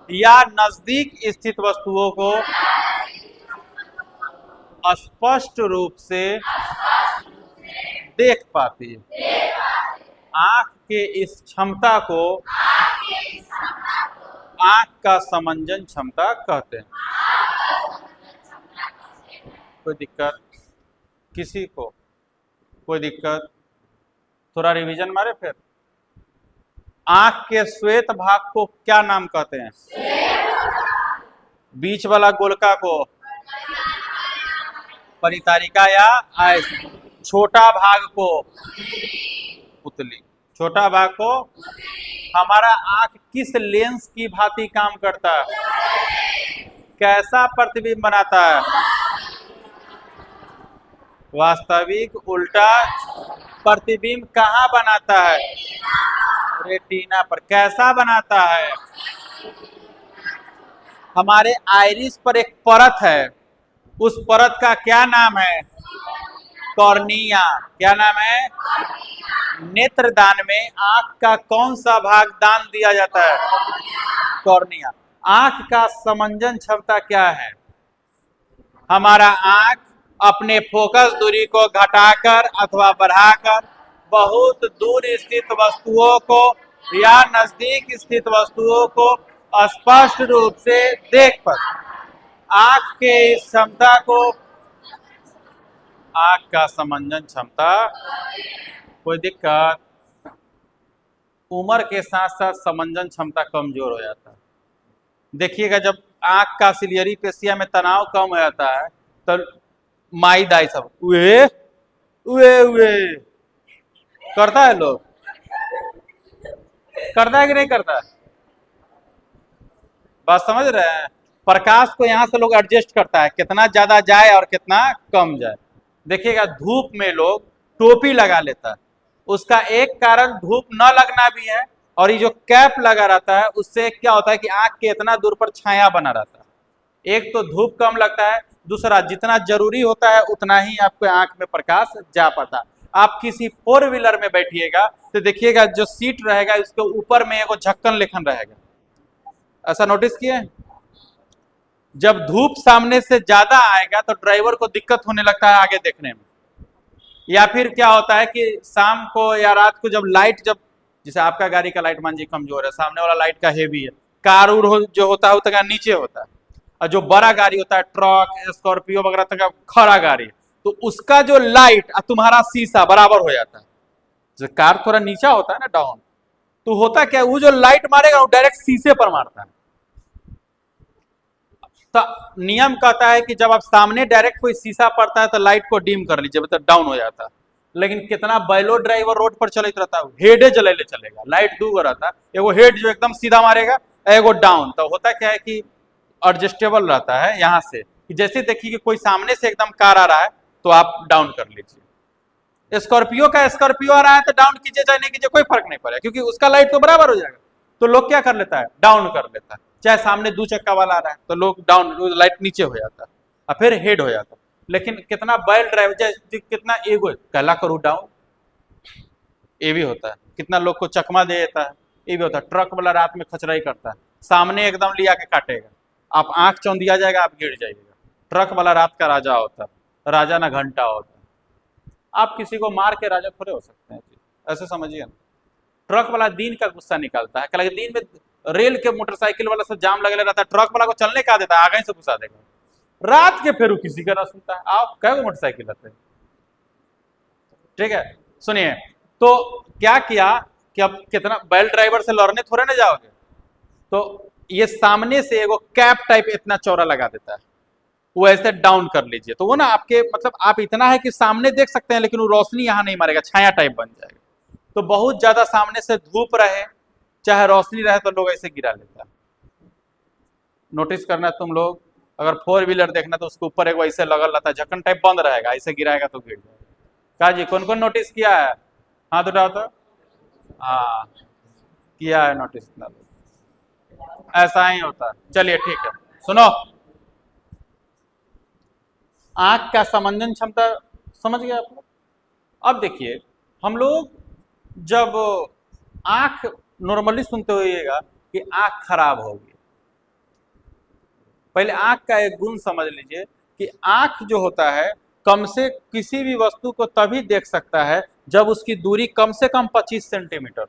या नजदीक स्थित वस्तुओं को स्पष्ट रूप से देख पाती है। आंख के इस क्षमता को आंख का समंजन क्षमता कहते हैं। कोई दिक्कत किसी को? कोई दिक्कत? थोड़ा रिवीजन मारे फिर। आंख के श्वेत भाग को क्या नाम कहते हैं? बीच वाला गोलका को परितारिका या आयस, छोटा भाग को पुतली, छोटा भाग को। हमारा आंख किस लेंस की भांति काम करता है? कैसा प्रतिबिंब बनाता है? वास्तविक उल्टा प्रतिबिंब कहाँ बनाता है? रेटिना पर। कैसा बनाता है? हमारे आइरिस पर एक परत है, उस परत का क्या नाम है? कॉर्निया। क्या नाम है? नेत्रदान में आंख का कौन सा भाग दान दिया जाता है? कॉर्निया। आंख का समंजन क्षमता क्या है? हमारा आंख अपने फोकस दूरी को घटाकर अथवा बढ़ाकर बहुत दूर स्थित वस्तुओं को या नजदीक स्थित वस्तुओं को स्पष्ट रूप से देख पाता। आंख के इस क्षमता को आंख का समंजन क्षमता। कोई दिक्कत? उम्र के साथ साथ समंजन क्षमता कमजोर हो जाता है। देखिएगा जब आंख का सिलियरी पेशिया में तनाव कम हो जाता है तो माई दाई सब उए उए उए करता है। लोग करता है कि नहीं करता है? बात समझ रहे हैं? प्रकाश को यहां से लोग एडजस्ट करता है, कितना ज्यादा जाए और कितना कम जाए। देखिएगा धूप में लोग टोपी लगा लेता है, उसका एक कारण धूप न लगना भी है, और ये जो कैप लगा रहता है उससे क्या होता है कि आंख के इतना दूर पर छाया बना रहता है। एक तो धूप कम लगता है, दूसरा जितना जरूरी होता है उतना ही आपको आंख में प्रकाश जा पाता। आप किसी 4 व्हीलर में बैठिएगा तो देखिएगा जो सीट रहेगा उसके ऊपर में एक झक्कन लेखन रहेगा। ऐसा नोटिस किए? जब धूप सामने से ज्यादा आएगा तो ड्राइवर को दिक्कत होने लगता है आगे देखने में। या फिर क्या होता है कि शाम को या रात को जब लाइट, जब जैसे आपका गाड़ी का लाइट मान जी कमजोर है, सामने वाला लाइट का हेवी है, कार उर जो होता है उतना नीचे होता है, और जो बड़ा गाड़ी होता है ट्रक स्कॉर्पियो वगैरह तक खड़ा गाड़ी, तो उसका जो लाइट और तुम्हारा शीशा बराबर हो जाता है। जब कार थोड़ा नीचा होता है ना डाउन, तो होता क्या है वो जो लाइट मारेगा वो डायरेक्ट शीशे पर मारता है। तो नियम कहता है कि जब आप सामने डायरेक्ट कोई शीशा पड़ता है तो लाइट को डिम कर लीजिए, मतलब डाउन हो जाता है। लेकिन कितना बैलो ड्राइवर रोड पर चलते रहता है, हेडे जलेले चलेगा, लाइट दूर रहता है, एगो हेड जो एकदम सीधा मारेगा, एगो डाउन। तो होता क्या है कि एडजस्टेबल रहता है यहाँ से, कि जैसे देखिए कि कोई सामने से एकदम कार आ रहा है तो आप डाउन कर लीजिए। स्कॉर्पियो का स्कॉर्पियो आ रहा है तो डाउन कीजिए चाहे नहीं कीजिए कोई फर्क नहीं पड़ेगा, क्योंकि उसका लाइट तो बराबर हो जाएगा। तो लोग क्या कर लेता है? डाउन कर लेता है। चाहे सामने 2 चक्का वाला आ रहा है तो लोग डाउन, लाइट नीचे हो जाता है और फिर हेड हो जाता है। लेकिन कितना बैल ड्राइवर, कितना एगो कहला करूँ डाउन, ये भी होता है। कितना लोग को चकमा दे देता है, ये भी होता है। ट्रक वाला रात में खचराई करता है, सामने एकदम लिया के काटेगा, आप आंख चौंधिया जाएगा, आप गिर जाइएगा। ट्रक वाला रात का राजा होता है, राजा ना घंटा होता है। आप किसी को मार के राजा थोड़े हो सकते हैं, ऐसे समझिए ना। ट्रक वाला दिन का गुस्सा निकालता है, कल दिन में रेल के मोटरसाइकिल वाला से जाम लगे रहता है, ट्रक वाला को चलने का देता है, आगे से घुसा देगा। रात के फिर किसी का ना सुनता है। आप कई मोटरसाइकिल रहते हैं, ठीक है? सुनिए, तो क्या किया कि अब कितना बैल ड्राइवर से लड़ने थोड़े ना जाओगे, तो ये सामने से एगो कैप टाइप इतना चौड़ा लगा देता है, वो ऐसे डाउन कर लीजिए तो वो ना आपके, मतलब आप इतना है कि सामने देख सकते हैं लेकिन वो रोशनी यहाँ नहीं मारेगा, छाया टाइप बन जाएगा। तो बहुत ज्यादा सामने से धूप रहे चाहे रोशनी रहे तो लोग ऐसे गिरा लेता है। नोटिस करना तुम लोग, अगर 4 व्हीलर देखना तो उसके ऊपर एक ऐसे लगल रहता है, झक्कन टाइप बंद रहेगा, ऐसे गिराएगा तो गिर जाएगा। कहा जी कौन कौन नोटिस किया है? हाथ उठाओ तो। हाँ, किया है नोटिस ना, ऐसा ही होता है। चलिए ठीक है, सुनो, आंख का समंजन क्षमता समझ गए आप लोग। अब देखिए, हम लोग जब आंख नॉर्मली सुनते होइएगा कि आंख खराब होगी, पहले आंख का एक गुण समझ लीजिए कि आंख जो होता है कम से किसी भी वस्तु को तभी देख सकता है जब उसकी दूरी कम से कम 25 सेंटीमीटर हो।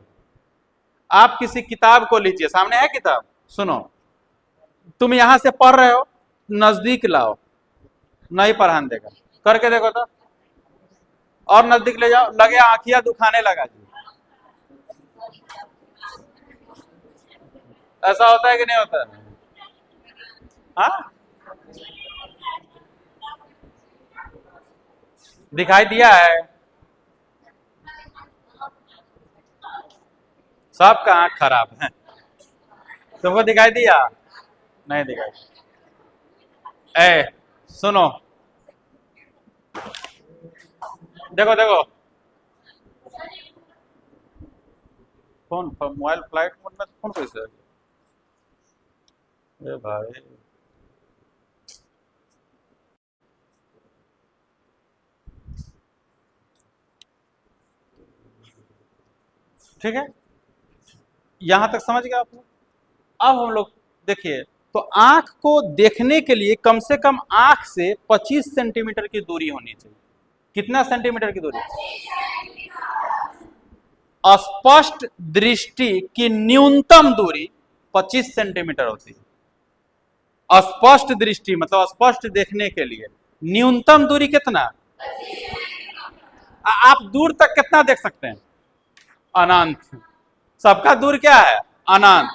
आप किसी किताब को लीजिए, सामने है किताब, सुनो, तुम यहां से पढ़ रहे हो, नजदीक लाओ, नहीं पढ़ान देगा, करके देखो तो, और नजदीक ले जाओ, लगे आंखियां दुखाने लगा जी। ऐसा होता है कि नहीं होता है? हाँ, दिखाई दिया है, सबका आंख खराब है। तुमको दिखाई दिया? नहीं दिखाई। ए, सुनो, देखो देखो, फोन मोबाइल फ्लाइट मोड में, फोन कैसे है? ए भाई, ठीक है, यहां तक समझ गए आप लोग। अब हम लोग देखिए, तो आंख को देखने के लिए कम से कम आंख से 25 सेंटीमीटर की दूरी होनी चाहिए। कितना सेंटीमीटर की दूरी? स्पष्ट दृष्टि की न्यूनतम दूरी 25 सेंटीमीटर होती है। स्पष्ट दृष्टि मतलब स्पष्ट देखने के लिए न्यूनतम दूरी कितना? आप दूर तक कितना देख सकते हैं? अनंत। सबका दूर क्या है? अनंत।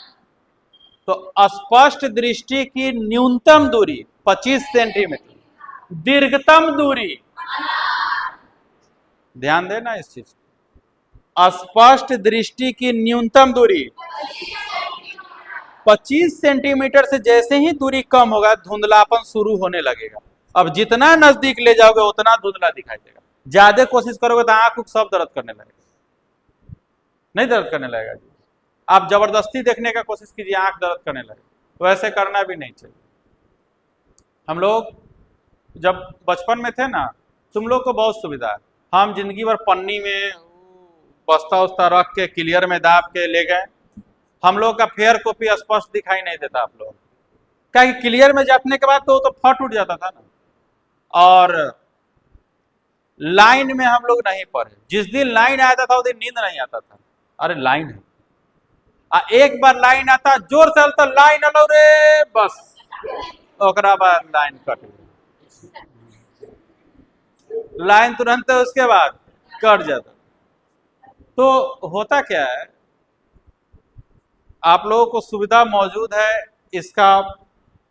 तो स्पष्ट दृष्टि की न्यूनतम दूरी 25 सेंटीमीटर, दीर्घतम दूरी, ध्यान देना इस चीज, स्पष्ट दृष्टि की न्यूनतम दूरी 25 सेंटीमीटर से जैसे ही दूरी कम होगा धुंधलापन शुरू होने लगेगा। अब जितना नजदीक ले जाओगे उतना धुंधला दिखाई देगा, ज्यादा कोशिश करोगे तो आंख सब दर्द करने लगेगा, नहीं दर्द करने लगेगा जी। आप जबरदस्ती देखने का कोशिश कीजिए, आंख दर्द करने लगे, तो ऐसे करना भी नहीं चाहिए। हम लोग जब बचपन में थे ना, तुम लोग को बहुत सुविधा है, हम जिंदगी भर पन्नी में बस्ता उस्ता रख के क्लियर में दाब के ले गए, हम लोग का फेयर कॉपी स्पष्ट दिखाई नहीं देता आप लोग, क्या कि क्लियर में जाने के बाद तो फट उठ जाता था ना। और लाइन में हम लोग नहीं पढ़े, जिस दिन लाइन आता था उस दिन नींद नहीं आता था। अरे लाइन है, एक बार लाइन आता जोर से हलता, लाइन अलो रे, बस ओकरा बाद लाइन कट गई, लाइन तुरंत उसके बाद कट जाता। तो होता क्या है, आप लोगों को सुविधा मौजूद है, इसका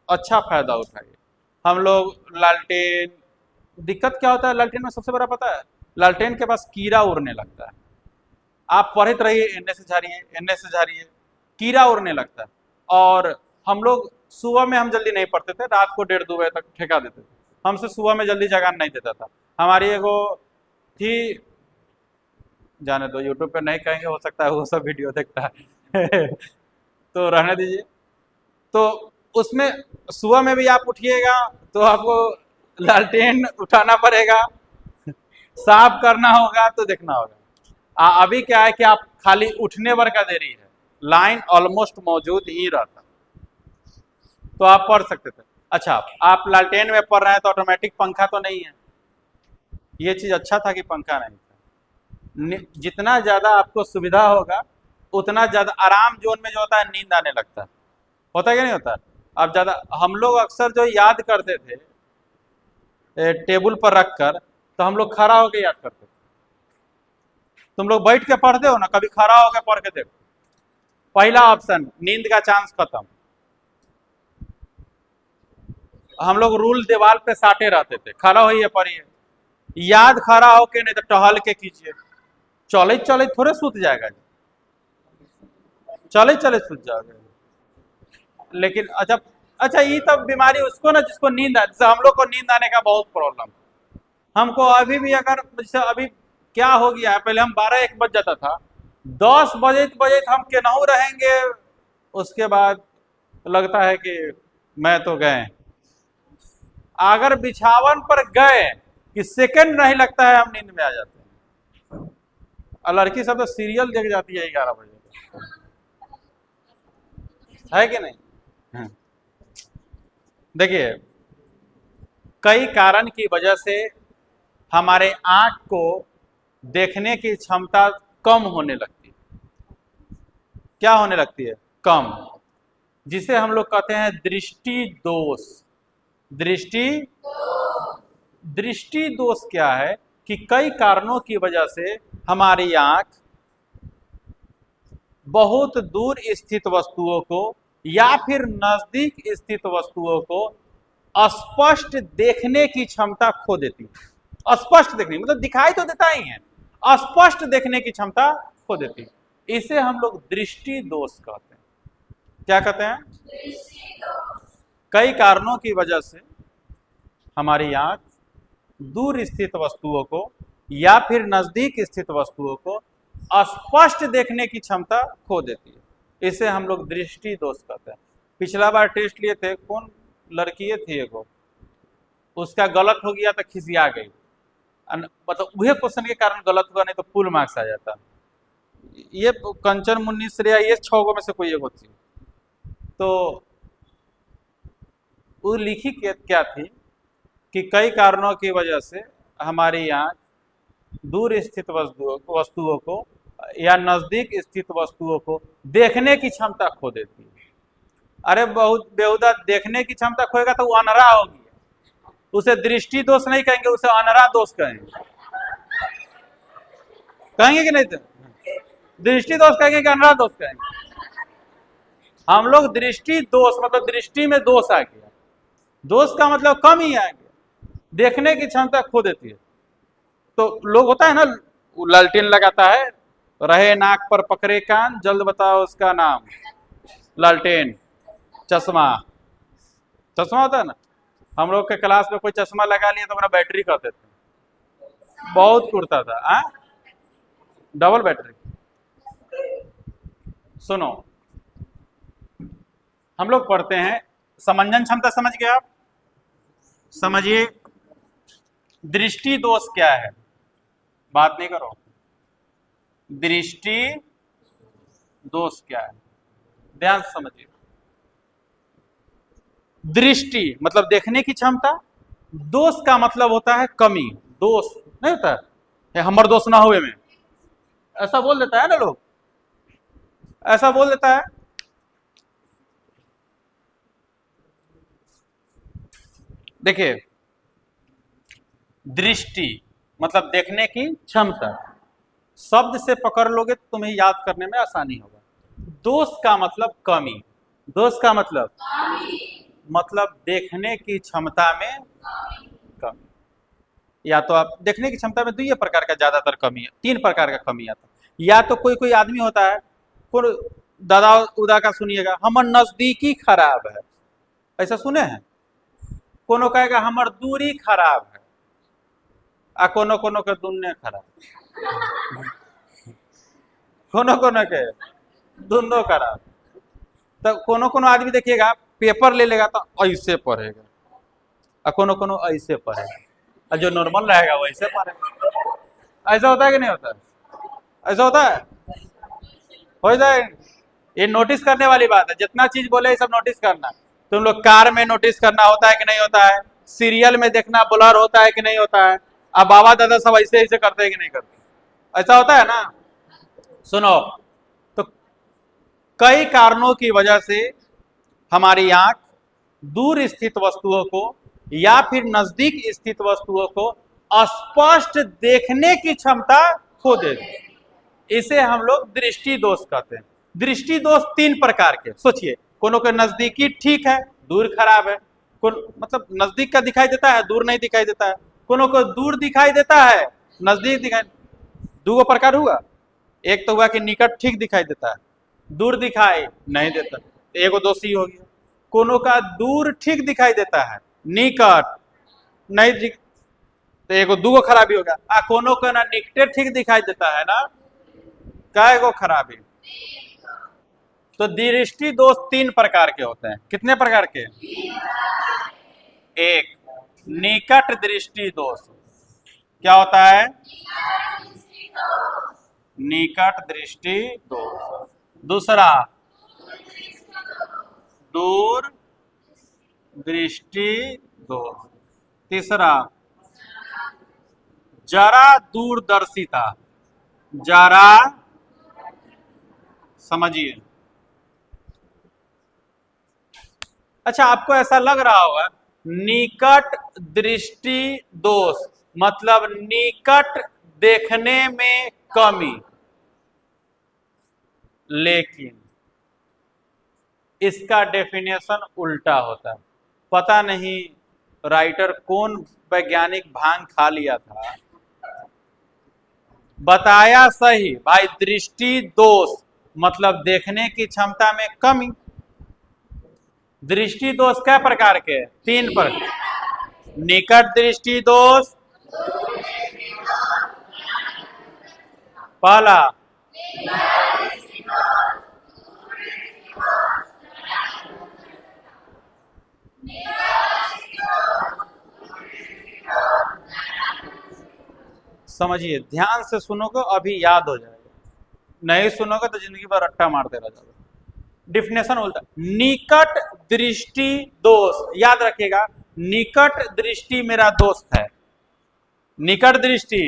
अच्छा फायदा उठाइए। हम लोग लालटेन, दिक्कत क्या होता है लालटेन में सबसे बड़ा पता है, लालटेन के पास कीड़ा उड़ने लगता है। आप पढ़ते रहिए, एन्ने से झाड़िए, एन्ने से झाड़िए, कीड़ा उड़ने लगता है। और हम लोग सुबह में हम जल्दी नहीं पढ़ते थे, रात को 1:30-2 बजे तक ठेका देते थे, हमसे सुबह में जल्दी जगान नहीं देता था। हमारी एगो थी, जाने दो, यूट्यूब पे नहीं कहेंगे, हो सकता है वो सब वीडियो देखता है तो रहने दीजिए। तो उसमें सुबह में भी आप उठिएगा तो आपको लालटेन उठाना पड़ेगा, साफ करना होगा, तो देखना होगा। अभी क्या है कि आप खाली उठने भर का देरी है, लाइन ऑलमोस्ट मौजूद ही रहता, तो आप पढ़ सकते थे। अच्छा, आप लालटेन में पढ़ रहे हैं तो ऑटोमेटिक पंखा तो नहीं है, ये चीज अच्छा था कि पंखा नहीं था। जितना ज्यादा आपको सुविधा होगा उतना ज्यादा आराम जोन में जो होता है नींद आने लगता है, होता है कि नहीं होता? अब ज्यादा हम लोग अक्सर जो याद करते थे टेबल पर रखकर, तो हम लोग खड़ा होकर याद करते थे। तुम लोग बैठ के पढ़ते हो ना, कभी खड़ा होकर पढ़ के देखो, पहला ऑप्शन नींद का चांस खत्म। हम लोग रूल दीवार पे साटे रहते थे, खड़ा होइए पढ़िए, याद खड़ा होके, नहीं तो टहल के कीजिए, चले चले थोड़े सूत जाएगा, चले चले सूत जाओगे। लेकिन अच्छा, अच्छा ये तब बीमारी उसको ना जिसको नींद आ, जैसे हम लोग को नींद आने का बहुत प्रॉब्लम, हमको अभी भी अगर जैसे अभी क्या हो गया है, पहले हम 12-1 बज जाता था, 10 बजे बजे हम केनहू रहेंगे, उसके बाद लगता है कि मैं तो गए। अगर बिछावन पर गए कि सेकंड नहीं लगता है हम नींद में आ जाते हैं। और लड़की सब तो सीरियल देख जाती है 11 बजे, है कि नहीं? हाँ। देखिए, कई कारण की वजह से हमारे आंख को देखने की क्षमता कम होने लगती है। क्या होने लगती है? कम, जिसे हम लोग कहते हैं दृष्टि दोष। दृष्टि दृष्टि दोष क्या है कि कई कारणों की वजह से हमारी आंख बहुत दूर स्थित वस्तुओं को या फिर नजदीक स्थित वस्तुओं को स्पष्ट देखने की क्षमता खो देती है। स्पष्ट देखने मतलब दिखाई तो देता ही है, स्पष्ट देखने की क्षमता खो देती है। इसे हम लोग दृष्टि दोष कहते हैं। क्या कहते हैं? कई कारणों की वजह से हमारी आंख दूर स्थित वस्तुओं को या फिर नजदीक स्थित वस्तुओं को स्पष्ट देखने की क्षमता खो देती है। इसे हम लोग दृष्टि दोष कहते हैं। पिछला बार टेस्ट लिए थे, कौन लड़की थी एगो, उसका गलत हो गया तो खिसिया गई, मतलब वही क्वेश्चन के कारण गलत हुआ, नहीं तो फुल मार्क्स आ जाता। ये कंचन मुन्नी श्रेया ये 6 गो में से कोई एगो थी। तो वो लिखी क्या थी कि कई कारणों की वजह से हमारी आंख दूर स्थित वस्तुओं को या नजदीक स्थित वस्तुओं को देखने की क्षमता खो देती है। अरे बहुत बेहुदा देखने की क्षमता खोएगा तो वो अनरा होगी, उसे दृष्टि दोष नहीं कहेंगे, उसे अनरा दोष कहेंगे। कहेंगे कि नहीं? तो दृष्टि दोष कहेंगे कि अनरा दोष कहेंगे? हम लोग दृष्टि दोष मतलब दृष्टि में दोष आ गया, दोष का मतलब कमी आ गया, देखने की क्षमता खो देती है। तो लोग होता है ना, लालटेन लगाता है, रहे नाक पर पकड़े कान, जल्द बताओ उसका नाम, लालटेन, चश्मा। चश्मा होता है ना, हम लोग के क्लास में कोई चश्मा लगा लिया तो अपना बैटरी कहते थे, बहुत कुड़ता था। Double battery. सुनो, हम लोग पढ़ते हैं, समंजन क्षमता समझ गए आप? समझिए दृष्टि दोष क्या है, बात नहीं करो। दृष्टि दोष क्या है, ध्यान से समझिए। दृष्टि मतलब देखने की क्षमता, दोष का मतलब होता है कमी। दोष नहीं होता है हमर दोष ना हुए में, ऐसा बोल देता है ना लोग, ऐसा बोल देता है। देखिए, दृष्टि मतलब देखने की क्षमता, शब्द से पकड़ लोगे तो तुम्हें याद करने में आसानी होगा। दोष का मतलब कमी, दोष का मतलब देखने की क्षमता में कमी। या तो आप देखने की क्षमता में 2 प्रकार का ज्यादातर कमी है, 3 प्रकार का कमी आता है। या तो कोई कोई आदमी होता है, कोई दादा उदा का सुनिएगा, हमर नजदीकी खराब है, ऐसा सुने हैं? कोनो कहेगा हमर दूरी खराब है, आ कोनो कोनो के दुन्ने खराब, कोनो कोनो के दुनो खराब। तो कोनो कोनो आदमी देखिएगा पेपर ले लेगा तो ऐसे पढ़ेगा, और कोनो कोनो ऐसे पढ़ेगा, और जो नॉर्मल रहेगा वैसे पढ़ेगा। ऐसा होता है कि नहीं होता? ऐसा होता है, हो जाए। ये नोटिस करने वाली बात है, जितना चीज बोले ये सब नोटिस करना। तुम लोग कार में नोटिस करना होता है कि नहीं होता है, सीरियल में देखना ब्लर होता है कि नहीं होता है, अब बाबा दादा सब ऐसे ऐसे करते हैं कि नहीं करते, ऐसा होता है ना। सुनो, तो कई कारणों की वजह से हमारी आंख दूर स्थित वस्तुओं को या फिर नजदीक स्थित वस्तुओं को स्पष्ट देखने की क्षमता खो देती है। इसे हम लोग दृष्टि दोष कहते हैं। दृष्टि दोष 3 प्रकार के, सोचिए, कोनो के नजदीकी ठीक है, दूर खराब है, मतलब नजदीक का दिखाई देता है, दूर नहीं दिखाई देता है, कोनो को दूर दिखाई देता है, नजदीक दिखाई। 2 प्रकार हुआ, एक तो हुआ कि निकट ठीक दिखाई देता है, दूर दिखाई नहीं देता, एगो दोषी हो गया। कोनो का दूर ठीक दिखाई देता है, निकट नहीं तो एगो दूगो खराबी हो गया। कोनो को ना निकटे ठीक दिखाई देता है ना, काय गो खराबी। तो दृष्टि दोष 3 प्रकार के होते हैं। कितने प्रकार के? एक, निकट दृष्टि दोष। क्या होता है? निकट दृष्टि दोष। दूसरा, दूर दृष्टि दोष। तीसरा, जरा दूरदर्शिता। जरा, समझिए। अच्छा, आपको ऐसा लग रहा होगा निकट दृष्टि दोष मतलब निकट देखने में कमी, लेकिन इसका डेफिनेशन उल्टा होता है। पता नहीं राइटर कौन वैज्ञानिक भांग खा लिया था, बताया सही भाई। दृष्टि दोष मतलब देखने की क्षमता में कमी। दृष्टि दोष क्या प्रकार के? 3 प्रकार। निकट दृष्टि दोष, पहला समझिए, ध्यान से सुनोगे अभी याद हो जाएगा, नहीं सुनोगे तो जिंदगी भर रट्टा मारते रह जाओगे। डिफिनेशन बोलता है निकट दृष्टि दोष। याद रखिएगा, निकट दृष्टि मेरा दोस्त है। निकट दृष्टि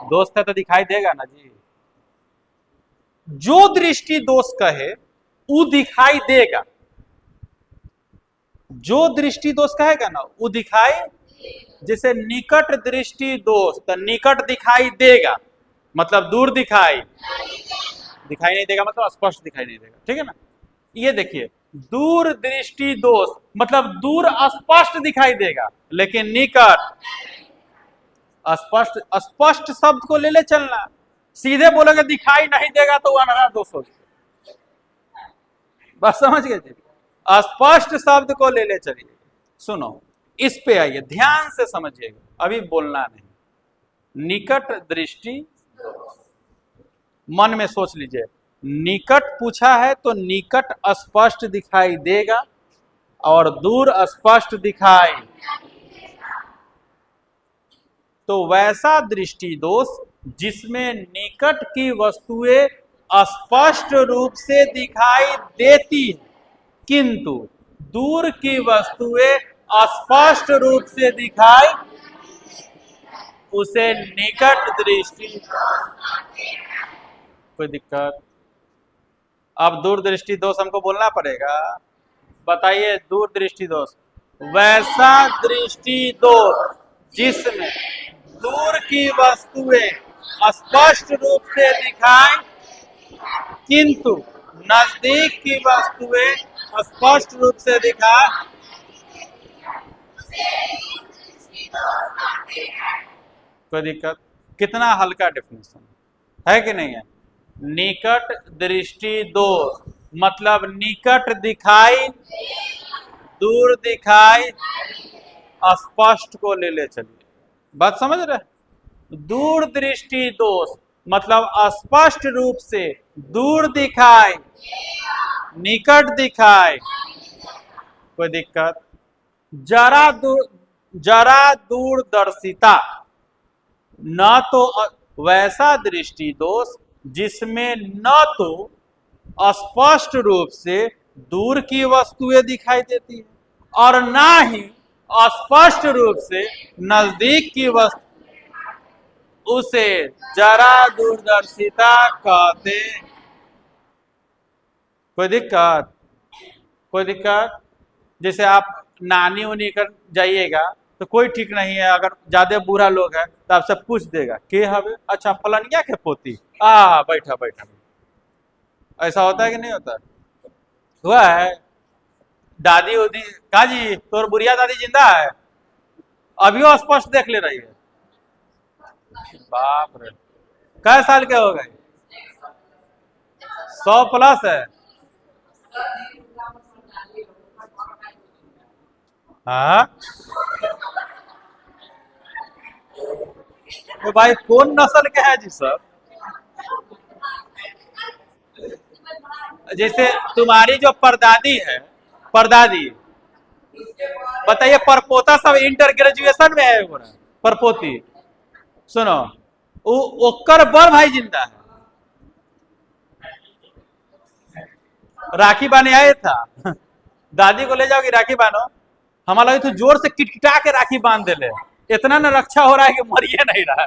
दोस्त है तो दिखाई देगा ना जी। जो दृष्टि दोष कहे वो दिखाई देगा। जो दृष्टि दोष कहेगा ना वो दिखाई, जैसे निकट दृष्टि दोष तो निकट दिखाई देगा मतलब दूर दिखाई नहीं देगा मतलब स्पष्ट दिखाई नहीं देगा। ठीक है ना? ये देखिए, दूर दृष्टि दोष मतलब दूर स्पष्ट दिखाई देगा, लेकिन निकट स्पष्ट। स्पष्ट शब्द को ले चलना, सीधे बोलोगे दिखाई नहीं देगा तो वो अनरा दोष हो गया। बस समझ गए जी? स्पष्ट शब्द को ले चलिए। सुनो, इस पे आइए, ध्यान से समझिएगा, अभी बोलना नहीं। निकट दृष्टि, मन में सोच लीजिए, निकट पूछा है तो निकट स्पष्ट दिखाई देगा और दूर स्पष्ट दिखाई। तो वैसा दृष्टि दोष जिसमें निकट की वस्तुएं स्पष्ट रूप से दिखाई देती है किंतु दूर की वस्तुएं स्पष्ट रूप से दिखाई, उसे निकट दृष्टि। कोई दिक्कत? अब दूरदृष्टि दोष हमको बोलना पड़ेगा। बताइए, दूरदृष्टि दोष वैसा दृष्टि दोष जिसमें दूर की वस्तुएं स्पष्ट रूप से दिखाई किंतु नजदीक की वस्तुएं स्पष्ट रूप से दिखाई। कोई दिक्कत? कितना हल्का डेफिनेशन है कि नहीं है? निकट दृष्टि दोष मतलब निकट दिखाई, दूर दिखाई, स्पष्ट को ले चलिए। बात समझ रहे? दूर दृष्टि दोष मतलब स्पष्ट रूप से दूर दिखाई, निकट दिखाई। कोई दिक्कत? जरा दूरदर्शिता न तो वैसा दृष्टि दोष जिसमें न तो स्पष्ट रूप से दूर की वस्तुएं दिखाई देती है और ना ही स्पष्ट रूप से नजदीक की वस्तु, उसे जरा दूरदर्शिता कहते। कोई दिक्कत? कोई दिक्कत? जैसे आप नानी उनी कर जाइएगा तो कोई ठीक नहीं है, अगर ज्यादा बूढ़ा लोग है तो आपसे पूछ देगा के हवे, अच्छा फलनिया के पोती, बैठा बैठा। ऐसा होता है कि नहीं होता? हुआ है? दादी उदी का जी तोर बुढ़िया दादी जिंदा है? अभी स्पष्ट देख ले रही है। बाप रे, कै साल के हो गए? 100 प्लस है। हाँ, तो भाई कौन नस्ल के है जी सब? जैसे तुम्हारी जो परदादी है, परदादी, बताइए परपोता सब इंटर ग्रेजुएशन में है वो, परपोती। सुनो, ओकर बड़ भाई जिंदा है, राखी बांधे आए था। दादी को ले जाओगी राखी बांधो, हमारा लगे तो जोर से किटकिटा के राखी बांध दे ले, इतना न रक्षा हो रहा है कि मरिए नहीं रहा।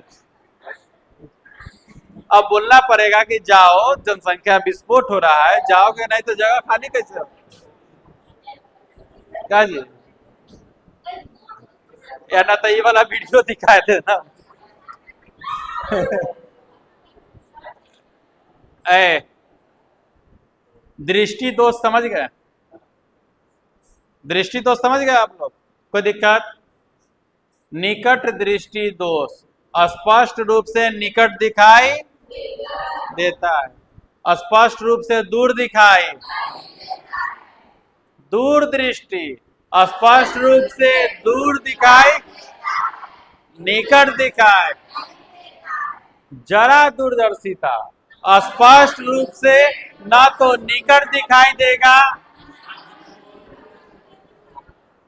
अब बोलना पड़ेगा कि जाओ, जनसंख्या विस्फोट हो रहा है, जाओगे नहीं तो जगह खाली कैसे हो? क्या जी, या ना तो ये वाला वीडियो दिखाए थे ना। ए, दृष्टि दोष समझ गए? दृष्टि दोष समझ गए आप लोग? कोई दिक्कत? निकट दृष्टि दोष स्पष्ट रूप से निकट दिखाई देता है, स्पष्ट रूप से दूर दिखाई, दूर दृष्टि स्पष्ट रूप से दूर दिखाई, निकट दिखाई, जरा दूरदर्शिता स्पष्ट रूप से ना तो निकट दिखाई देगा।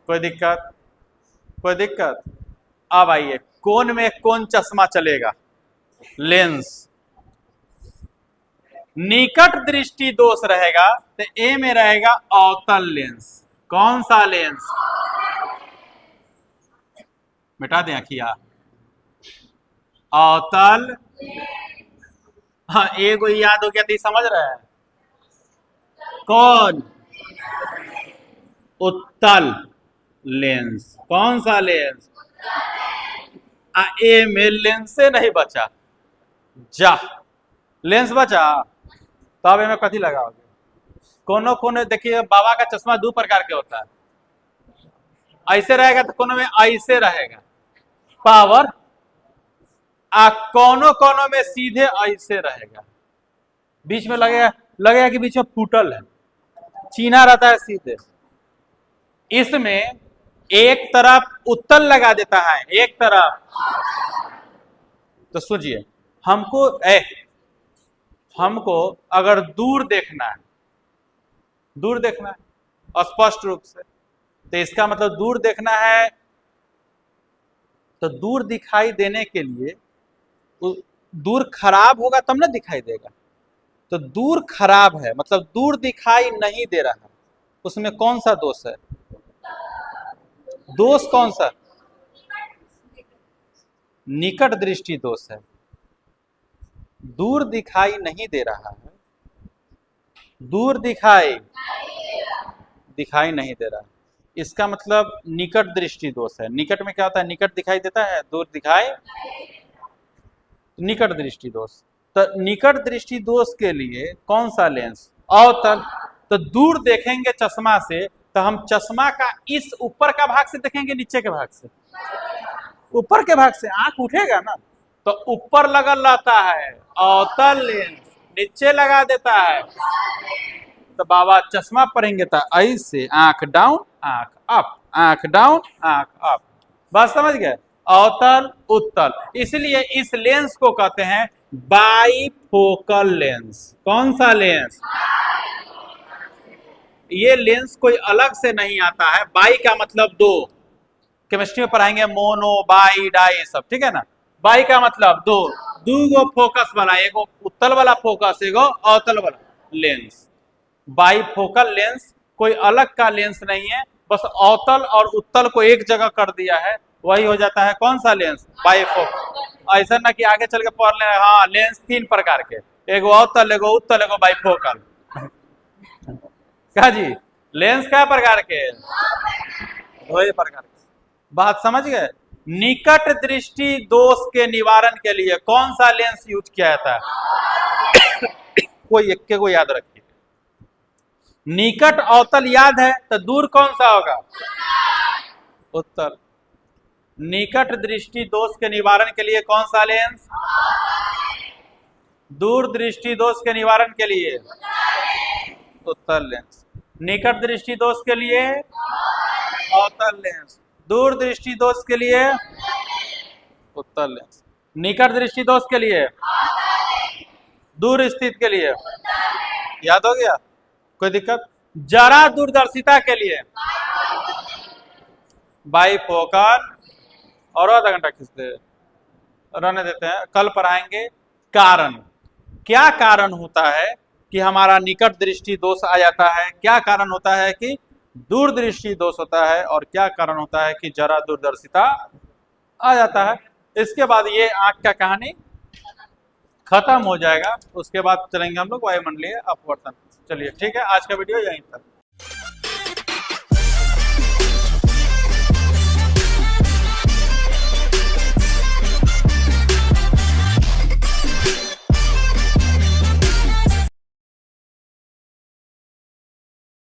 कोई दिक्कत? कोई दिक्कत? अब आइए, कौन में कौन चश्मा चलेगा? लेंस। निकट दृष्टि दोष रहेगा तो ए में रहेगा अवतल लेंस। कौन सा लेंस? मिटा दें अखिया, अवतल। हाँ, एगो याद हो गया तो समझ रहे हैं कौन? उत्तल लेंस। कौन सा लेंस? ए में लेंस से नहीं बचा, जा लेंस बचा, तब में कथी लगाओगे? कोनो कोनो देखिए, बाबा का चश्मा दो प्रकार के होता है, ऐसे रहेगा तो कोनो में ऐसे रहेगा पावर, आ कोनो कोनो में सीधे ऐसे रहेगा, बीच में लगेगा कि बीच में फूटल है, चीना रहता है सीधे। इसमें एक तरफ उत्तल लगा देता है, एक तरफ। तो सोचिए, हमको अगर दूर देखना है, दूर देखना है स्पष्ट रूप से, तो इसका मतलब दूर देखना है, तो दूर दिखाई देने के लिए दूर खराब होगा तब ना दिखाई देगा। तो दूर खराब है मतलब दूर दिखाई नहीं दे रहा, उसमें कौन सा दोष है? दोष कौन सा? निकट दृष्टि दोष है। दूर दिखाई नहीं दे रहा है, दूर दिखाई नहीं दे रहा, इसका मतलब निकट दृष्टि दोष है। निकट में क्या होता है? निकट दिखाई देता है, दूर दिखाई, निकट दृष्टि दोष। तो निकट दृष्टि दोष के लिए कौन सा लेंस? अवतल। तो दूर देखेंगे चश्मा से तो हम चश्मा का इस ऊपर का भाग से देखेंगे, नीचे के भाग से? ऊपर के भाग से, आंख उठेगा ना, तो ऊपर लगल रहता है अवतल लेंस, नीचे लगा देता है। तो बाबा चश्मा पढ़ेंगे तो ऐसे आंख डाउन आंख अप, आंख डाउन आंख अप, बस समझ गए? अवतल उत्तल, इसलिए इस लेंस को कहते हैं बाइफोकल लेंस। कौन सा लेंस? ये लेंस कोई अलग से नहीं आता है। बाई का मतलब दो, केमिस्ट्री में पढ़ाएंगे मोनो बाई डाई सब, ठीक है ना? बाई का मतलब दो, गो फोकस वाला, एगो उत्तल वाला फोकस, एगो अवतल वाला लेंस। बाइफोकल लेंस कोई अलग का लेंस नहीं है, बस अवतल और उत्तल को एक जगह कर दिया है, वही हो जाता है कौन सा लेंस? बाइफोकल। ऐसा ना कि आगे चल के पढ़ ले, हाँ लेंस तीन प्रकार के, एगो अवतल, एगो उत्तल, एगो बाइफोकल। क्या जी, लेंस क्या प्रकार के? दो प्रकार के। बात समझ गए? निकट दृष्टि दोष के निवारण के लिए कौन सा लेंस यूज किया जाता है? कोई एक को याद रखिए। निकट अवतल याद है तो दूर कौन सा होगा? उत्तल। निकट दृष्टि दोष के निवारण के लिए कौन सा लेंस? दूर दृष्टि दोष के निवारण के लिए उत्तल लेंस। निकट दृष्टि दोष के लिए अवतल लेंस, दूर दृष्टि दोष के लिए उत्तल लेंस। निकट दृष्टि दोष के लिए, दूर स्थित के लिए, याद हो गया, कोई दिक्कत? जरा दूरदर्शिता के लिए बाइफोकल, और आधा घंटा खींचते रहने देते हैं, कल पर आएंगे। कारण, क्या कारण होता है कि हमारा निकट दृष्टि दोष आ जाता है, क्या कारण होता है कि दूरदृष्टि दोष होता है, और क्या कारण होता है कि जरा दूरदर्शिता आ जाता है। इसके बाद ये आंख का कहानी खत्म हो जाएगा, उसके बाद चलेंगे हम लोग वायुमंडलीय अपवर्तन। चलिए ठीक है, आज का वीडियो यहीं तक।